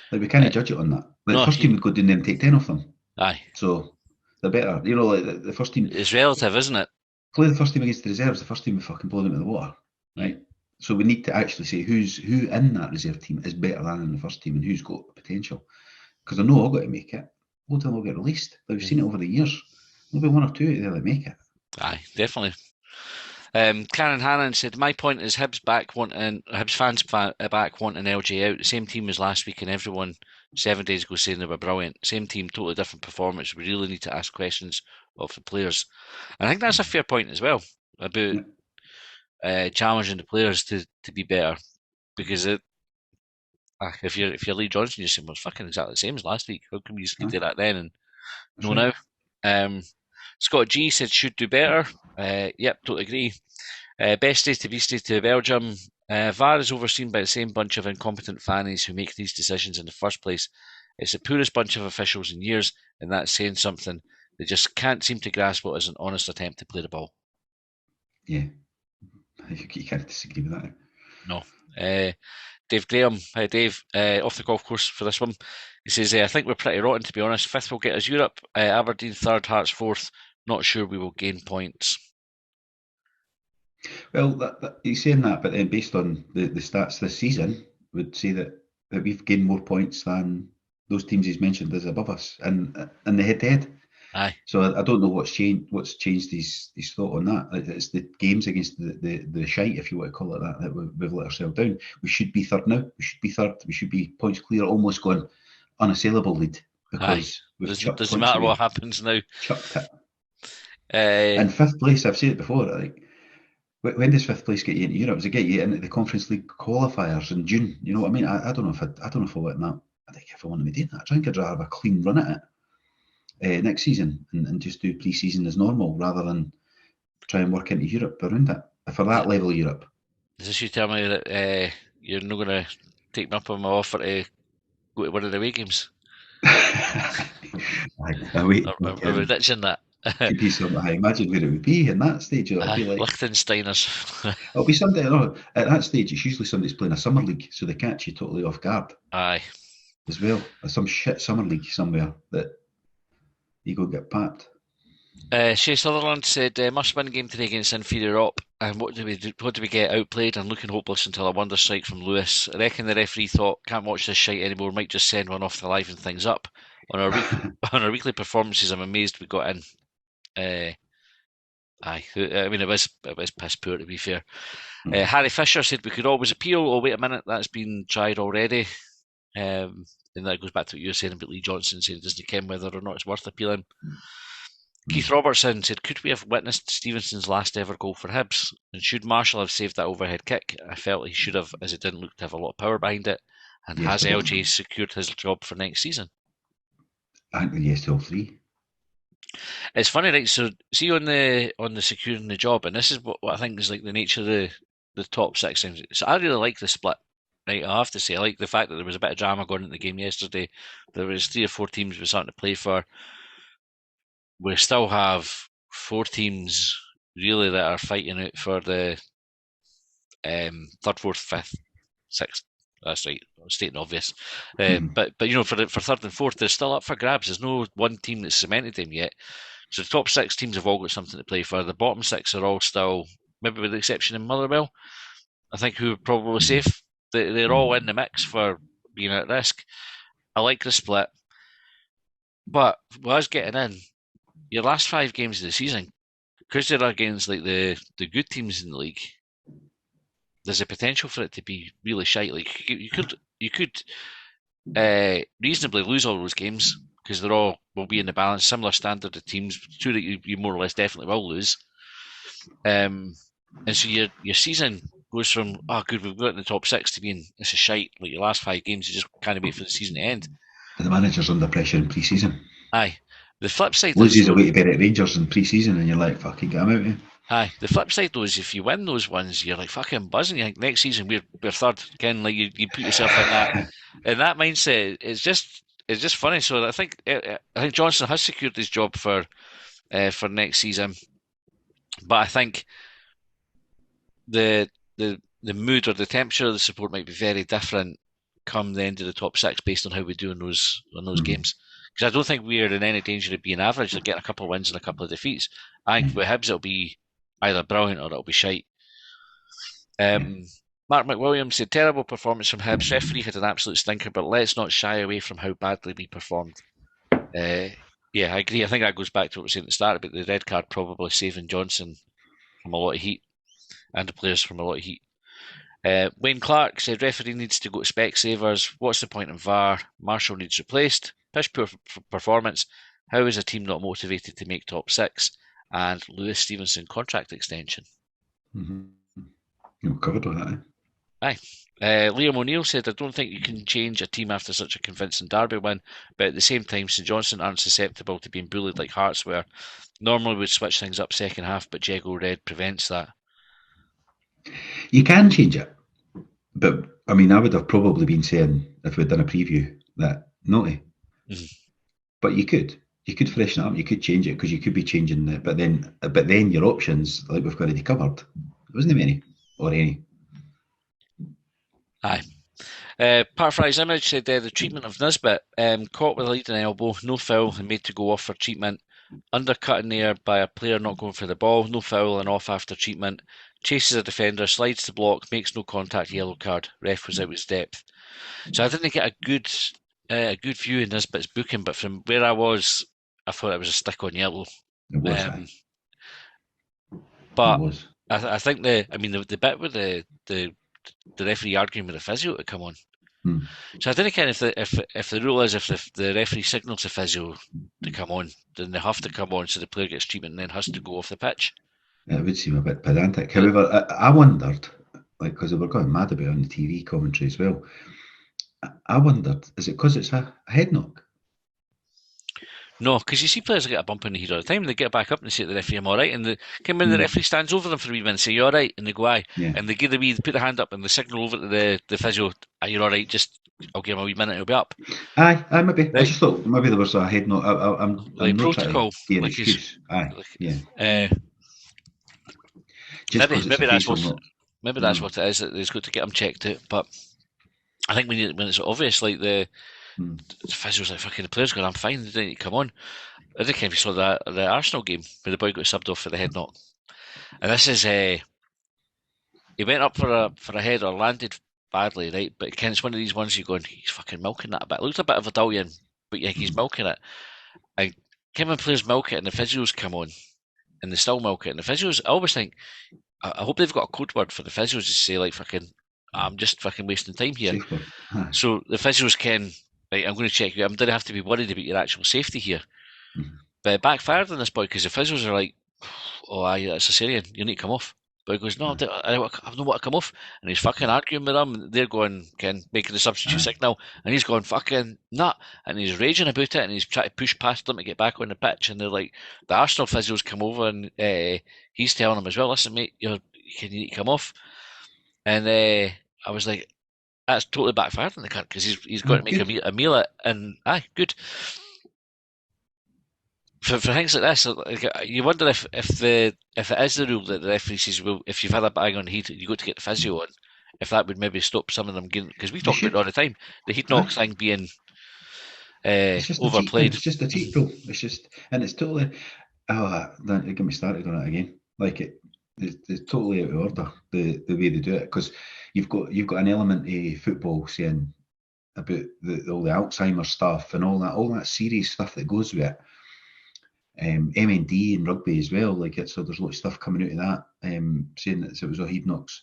Like we can't judge it on that. Like the first team would go down there and take 10 off them. Aye. So they're better. You know, like the first team. It's relative, isn't it? Play the first team against the reserves. The first team would fucking blow them in the water, right? So we need to actually say who in that reserve team is better than in the first team and who's got potential. Because I know I've got to make it. Loads of them will get released. Like we've seen it over the years. There'll be 1 or 2 there that make it. Aye, definitely. Karen Hannon said, "My point is Hibs fans back wanting LJ out. The same team as last week, and everyone 7 days ago saying they were brilliant. Same team, totally different performance. We really need to ask questions of the players." And I think that's a fair point as well about challenging the players to be better, because if you're Lee Johnson, you're saying, "Well, it's fucking exactly the same as last week. How can we just do that then and no now?" Scott G said, "Should do better." Yep, totally agree. Best days to Vista to Belgium. VAR is overseen by the same bunch of incompetent fannies who make these decisions in the first place. It's the poorest bunch of officials in years, and that's saying something. They just can't seem to grasp what is an honest attempt to play the ball. Yeah, you can't disagree with that. No. Dave Graham, Dave, off the golf course for this one. He says, "I think we're pretty rotten, to be honest. 5th will get us Europe. Aberdeen 3rd, Hearts 4th. Not sure we will gain points." Well, he's saying that, but then based on the stats this season, would say that we've gained more points than those teams he's mentioned as above us in the head-to-head. Aye. So I don't know what's changed his thought on that. It's the games against the shite, if you want to call it that we've let ourselves down. We should be 3rd now. We should be 3rd. We should be points clear, almost going unassailable lead because doesn't matter what happens now. Chucked it. In 5th place, I've said it before. Like, when does 5th place get you into Europe? Does it get you into the Conference League qualifiers in June? You know what I mean? I don't know if I want that. I think if I want to be doing that, I think I'd rather have a clean run at it next season and just do pre-season as normal rather than try and work into Europe around it for that level of Europe. Is this you tell me that you're not going to take me up on my offer to go to one of the away games? Are we ditching that? I imagine where it would be in that stage. It'll be like Liechtensteiners. It'll be something. At that stage, it's usually somebody's playing a summer league, so they catch you totally off guard. Aye. As well, some shit summer league somewhere that you go get papped. Shea Sutherland said, "Must win game today against inferior op. And what do we do? What do we get? Outplayed and looking hopeless until a wonder strike from Lewis. I reckon the referee thought, can't watch this shite anymore. Might just send one off to liven things up. On our weekly performances, I'm amazed we got in." Aye, I mean it was piss poor, to be fair. Harry Fisher said, "We could always appeal." Oh, wait a minute, that's been tried already. And that goes back to what you were saying about Lee Johnson saying, doesn't care whether or not it's worth appealing. Keith Robertson said, "Could we have witnessed Stevenson's last ever goal for Hibs? And should Marshall have saved that overhead kick? I felt he should have, as it didn't look to have a lot of power behind it. And has LJ secured his job for next season?" I think yes to all 3. It's funny, right? So, see on the securing the job, and this is what I think is like the nature of the top six things. So, I really like the split, right? I have to say, I like the fact that there was a bit of drama going into the game yesterday. There was 3 or 4 teams with something to play for. We still have 4 teams really that are fighting out for the third, fourth, fifth, sixth. That's right, stating obvious. But for third and fourth, they're still up for grabs. There's no one team that's cemented them yet. So the top 6 teams have all got something to play for. The bottom 6 are all still, maybe with the exception of Motherwell, I think, who are probably safe. They're all in the mix for being at risk. I like the split, but with us getting in, your last 5 games of the season, because they're against like the good teams in the league, there's a potential for it to be really shite. Like you could reasonably lose all those games because they're all will be in the balance, similar standard of teams, 2 that you more or less definitely will lose. And so your season goes from good, we've got in the top 6 to being this is shite. Like your last 5 games, you just can't wait for the season to end. The manager's under pressure in pre-season. Aye. The flip side loses away to Berwick Rangers in pre-season, and you're like, fucking get him out here. Aye. The flip side though is if you win those ones, you're like fucking buzzing. You think next season we're third again. Like you put yourself in that mindset. It's just funny. So I think Johnson has secured his job for next season, but I think the mood or the temperature of the support might be very different come the end of the top 6 based on how we do in those games. Because I don't think we're in any danger of being average or getting a couple of wins and a couple of defeats. I think with Hibs it'll be either brilliant or it'll be shite. Mark McWilliams said, terrible performance from Hibs. Referee had an absolute stinker, but let's not shy away from how badly we performed. Yeah, I agree. I think that goes back to what we were saying at the start about the red card probably saving Johnson from a lot of heat and the players from a lot of heat. Wayne Clark said, referee needs to go to Specsavers. What's the point in VAR? Marshall needs replaced. Pish poor performance. How is a team not motivated to make top 6? And Lewis Stevenson contract extension. You've covered all that, Aye. Liam O'Neill said, I don't think you can change a team after such a convincing derby win, but at the same time, St Johnstone aren't susceptible to being bullied like Hearts were. Normally we'd switch things up second half, but Jago Red prevents that. You can change it, but I mean, I would have probably been saying if we'd done a preview that naughty. But you could freshen it up. You could change it because you could be changing it. But then your options, like we've already covered, there wasn't many or any. Aye. Parfry's Image said the treatment of Nisbet, caught with a leading elbow, no foul and made to go off for treatment. Undercutting there by a player not going for the ball, no foul and off after treatment. Chases a defender, slides to block, makes no contact, yellow card. Ref was out with depth. So I didn't get a good view in Nisbet's booking, but from where I was, I thought it was a stick on yellow. It was. But it was. I think the bit with the referee arguing with the physio to come on. So I didn't care if the rule is if the referee signals the physio to come on, then they have to come on so the player gets treatment and then has to go off the pitch. It would seem a bit pedantic. However, I wondered, like, because they were going mad about it on the TV commentary as well. I wondered, is it because it's a head knock? No, because you see players get a bump in the head all the time, and they get back up and they say to the referee, I'm all right. And when the referee stands over them for a wee minute and say, you're all right, and they go, aye. Yeah. And they give they put the hand up and they signal over to the physio, are you all right? Just, I'll give him a wee minute and he'll be up. Aye, maybe. Right. I just thought maybe there was a head knock. I'm like protocol. An excuse. Aye, yeah. Maybe that's what it is. That it's good to get them checked out. But I think when it's obvious, like the physio's like, fucking the player's going, I'm fine, they didn't come on. I think if you saw the Arsenal game where the boy got subbed off for the head knock. And this is he went up for a head or landed badly, right? But it's one of these ones you're going, he's fucking milking that a bit. It looked a bit of a Dalian, but yeah, he's milking it. And when players milk it and the physios come on and they still milk it, and the physios, I always think, I hope they've got a code word for the physios to say like fucking, I'm just fucking wasting time here. So the physios can, right, I'm going to check you. I don't have to be worried about your actual safety here. But it backfired on this boy because the physios are like, oh aye, that's a Syrian, you need to come off. But he goes, no, I don't want to come off. And he's fucking arguing with them. And they're going, making the substitute signal. And he's going, fucking nut. And he's raging about it. And he's trying to push past them to get back on the pitch. And they're like, the Arsenal physios come over and he's telling him as well, listen, mate, you need to come off. And I was like, that's totally backfired on the cunt because he's got to make a meal at it. And good. For things like this, you wonder if it is the rule that the referee says, well, if you've had a bang on the heat, you got to get the physio on. If that would maybe stop some of them getting, because we talk about it all the time, the heat knock thing being overplayed. It's just a cheat rule. It's just, and it's totally. Don't get me started on it again. Like it's totally out of order the way they do it, because you've got an element of football saying about all the Alzheimer's stuff and all that serious stuff that goes with it. MND and rugby as well, so there's a lot of stuff coming out of that, saying that it was all heat knocks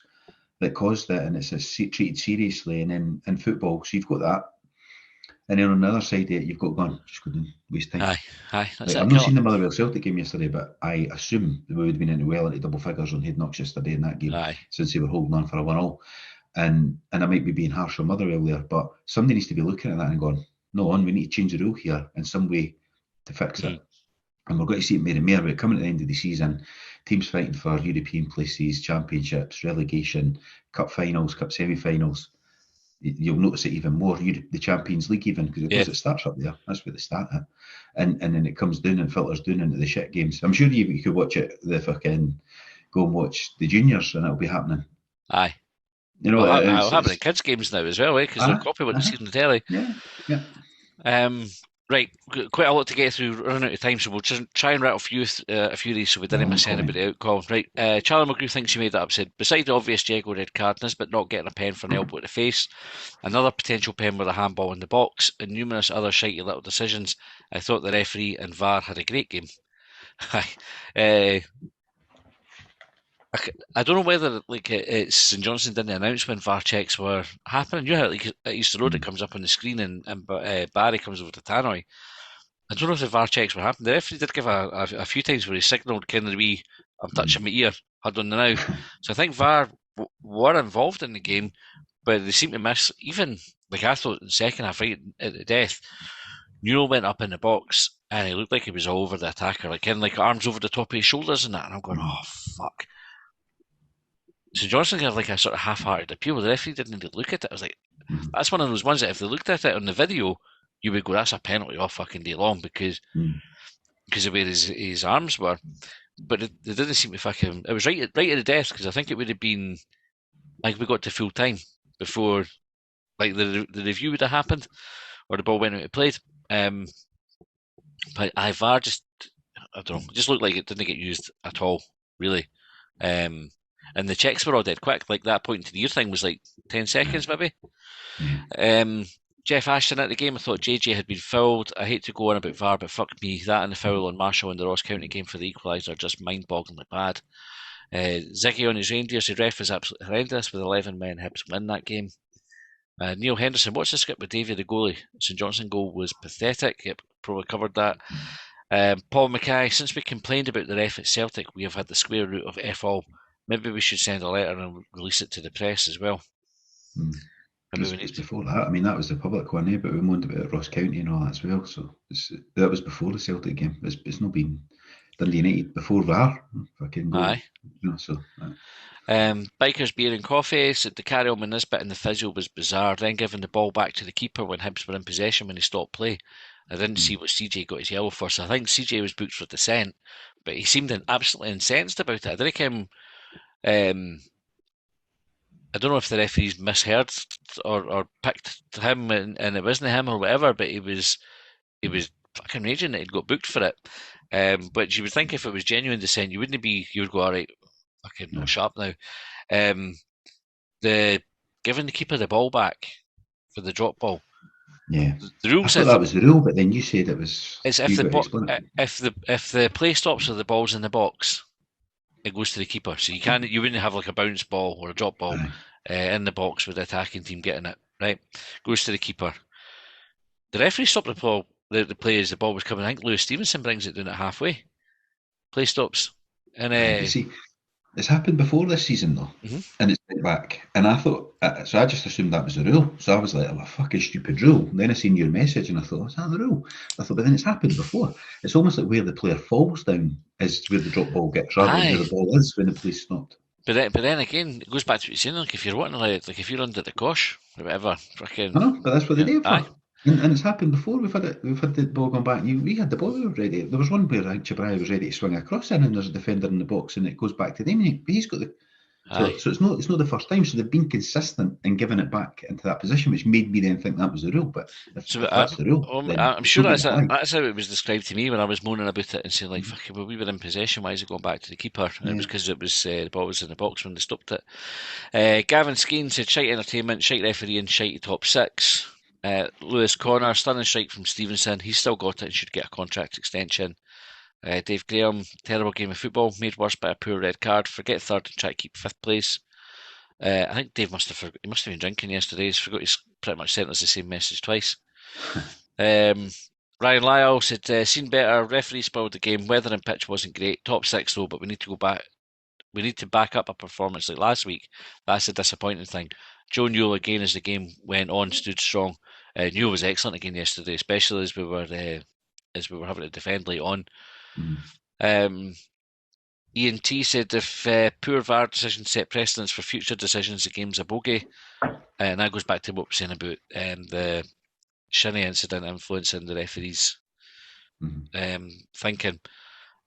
that caused it, and it's treated seriously. And then in football, so you've got that, and then on the other side of it, you've got just going to waste time. Aye. I've not seen the Motherwell Celtic game yesterday, but I assume we would have been into double figures on head knocks yesterday in that game, since they were holding on for a 1-1. And I might be being harsh on Motherwell there, but somebody needs to be looking at that and going, no, we need to change the rule here in some way to fix it. And we're going to see it more and more. But coming at the end of the season, teams fighting for European places, championships, relegation, cup finals, cup semi-finals. You'll notice it even more. The Champions League even, because it starts up there. That's where they start at. And then it comes down and filters down into the shit games. I'm sure you could watch it, go and watch the juniors, and it'll be happening. Aye. You know, it'll happen in kids' games now as well, because they'll copy what they see on the telly. Yeah. Right, quite a lot to get through, running out of time, so we'll just try and rattle a few of these so we didn't miss anybody out, Colin. Right, Charlie McGrew thinks he made that up, said, beside the obvious Diego red card, but not getting a pen for an elbow to the face, another potential pen with a handball in the box, and numerous other shitey little decisions, I thought the referee and VAR had a great game. I don't know whether it's St Johnstone didn't announce when VAR checks were happening. You know how at Easter Road it comes up on the screen and Barry comes over to Tannoy. I don't know if the VAR checks were happening. The referee did give a few times where he signalled kind of the wee, I'm touching my ear, had on the now. So I think VAR were involved in the game, but they seem to miss, even, I thought in the second half, right at the death, Newell went up in the box and he looked like he was all over the attacker, arms over the top of his shoulders and that, and I'm going, oh, fuck. So Johnson had a sort of half-hearted appeal. The referee didn't even look at it. I was like, that's one of those ones that if they looked at it on the video, you would go, that's a penalty all fucking day long because of where his arms were. But they didn't seem to fucking. It was right at the death, because I think it would have been we got to full time before the review would have happened or the ball went out of play. But VAR just, I don't know, just looked like it didn't get used at all, really. And the checks were all dead quick. That point to the ear thing was 10 seconds, maybe. Jeff Ashton at the game, I thought JJ had been fouled. I hate to go on about VAR, but fuck me. That and the foul on Marshall in the Ross County game for the equaliser are just mind-bogglingly bad. Ziggy on his reindeer said ref was absolutely horrendous with 11 men. Hibs win that game. Neil Henderson, what's the script with Davy the goalie? St Johnstone goal was pathetic. Yep, probably covered that. Paul Mackay, since we complained about the ref at Celtic, we have had the square root of F all. Maybe we should send a letter and release it to the press as well. It's before that. I mean, that was the public one, but we moaned about Ross County and all that as well. So that was before the Celtic game. It's not been Dundee United before VAR. Aye. Bikers Beer and Coffee said the carry on with Nisbet and the physio was bizarre. Then giving the ball back to the keeper when Hibs were in possession when he stopped play. I didn't see what CJ got his yellow for, so I think CJ was booked for dissent, but he seemed absolutely incensed about it. I think I don't know if the referees misheard or picked him and it wasn't him or whatever, but he was fucking raging that he'd got booked for it. But you would think if it was genuine dissent, you would go, all right, fucking not sharp now. The giving the keeper the ball back for the drop ball. Yeah, the rule said that was the rule, but then you said it was. It's if the play stops or the ball's in the box, it goes to the keeper. So you wouldn't have a bounce ball or a drop ball in the box with the attacking team getting it, right? Goes to the keeper. The referee stopped the ball, the play as the ball was coming. I think Lewis Stevenson brings it down at halfway. Play stops. And you see, It's happened before this season though, and it's went back. And I thought, so I just assumed that was the rule. So I was like, oh, a fucking stupid rule. And then I seen your message and I thought, is that the rule? I thought, but then it's happened before. It's almost like where the player falls down is where the drop ball gets rather than where the ball is when the play's stopped. But then again, it goes back to what you're saying. Like if you're wanting, like if you're under the cosh or whatever, fucking. I know, but that's what they do for. And it's happened before. We've had the ball gone back. We had the ball ready. There was one where Chabraya was ready to swing across in, and there's a defender in the box, and it goes back to them. He's got the. So it's not the first time. So they've been consistent in giving it back into that position, which made me then think that was the rule. But if that's the rule, I'm sure that's how it was described to me when I was moaning about it and saying like, "Fucking, well, we were in possession. Why is it going back to the keeper?" And it was because the ball was in the box when they stopped it. Gavin Skeen said, "Shite entertainment, shite referee, and shite top six." Lewis Connor, stunning strike from Stevenson. He's still got it and should get a contract extension. Dave Graham, terrible game of football, made worse by a poor red card. Forget third and try to keep fifth place. I think Dave must have been drinking yesterday. He's forgot he's pretty much sent us the same message twice. Ryan Lyle said, seen better. Referee spoiled the game. Weather and pitch wasn't great. Top six though, but we need to go back. We need to back up a performance like last week. That's a disappointing thing. Joe Newell again as the game went on stood strong. Newell was excellent again yesterday, especially as we were having to defend late on. Ian T said if poor VAR decisions set precedents for future decisions, the game's a bogey. And that goes back to what we're saying about the Shinnie incident influencing the referees' thinking.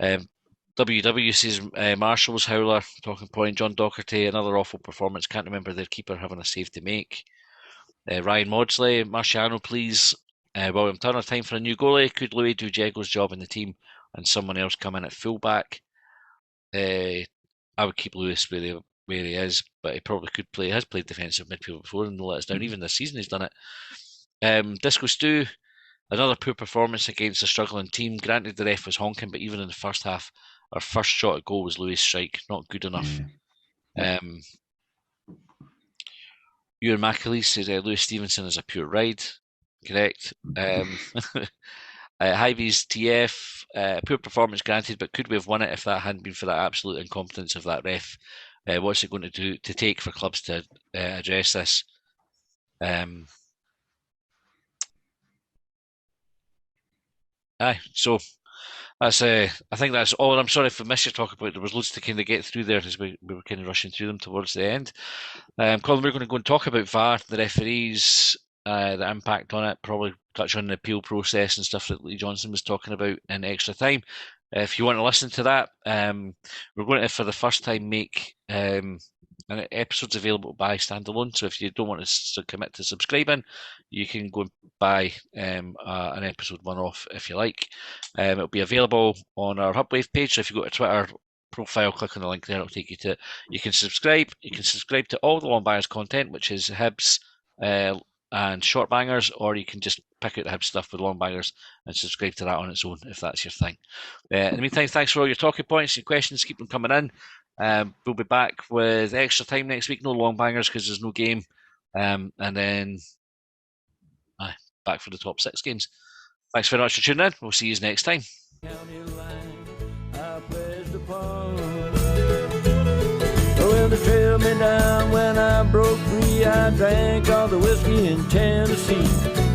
WW says Marshall's howler, talking point. John Docherty, another awful performance. Can't remember their keeper having a save to make. Ryan Maudsley, Marciano, please. William Turner, time for a new goalie. Could Louis do Diego's job in the team and someone else come in at fullback? I would keep Lewis where he is, but he probably could play. He has played defensive midfield before and let us down. Even this season he's done it. Disco Stew, another poor performance against a struggling team. Granted the ref was honking, but even in the first half, our first shot at goal was Louis' strike. Not good enough. Ewan McAleese says Lewis Stevenson is a pure ride. Correct. Hybe's TF, poor performance granted, but could we have won it if that hadn't been for that absolute incompetence of that ref? What's it going to take for clubs to address this? So that's I think that's all. I'm sorry if I missed your talk about. There was loads to kind of get through there as we were kind of rushing through them towards the end. Colin, we're going to go and talk about VAR, the referees, the impact on it, probably touch on the appeal process and stuff that Lee Johnson was talking about in extra time. If you want to listen to that, we're going to, for the first time, make episodes available by standalone. So if you don't want to commit to subscribing, you can go and buy an episode one-off if you like. It'll be available on our Hubwave page. So if you go to Twitter profile, click on the link there, it'll take you to it. You can subscribe. You can subscribe to all the Longbangers content, which is Hibs and Short Bangers, or you can just pick out the Hibs stuff with Longbangers and subscribe to that on its own if that's your thing. In the meantime, thanks for all your talking points, your questions, keep them coming in. We'll be back with extra time next week, no Longbangers because there's no game, and then back for the top 6 games. Thanks very much for tuning in. We'll see you next time. Well, they trailed me down when I broke free. I drank all the whiskey in Tennessee.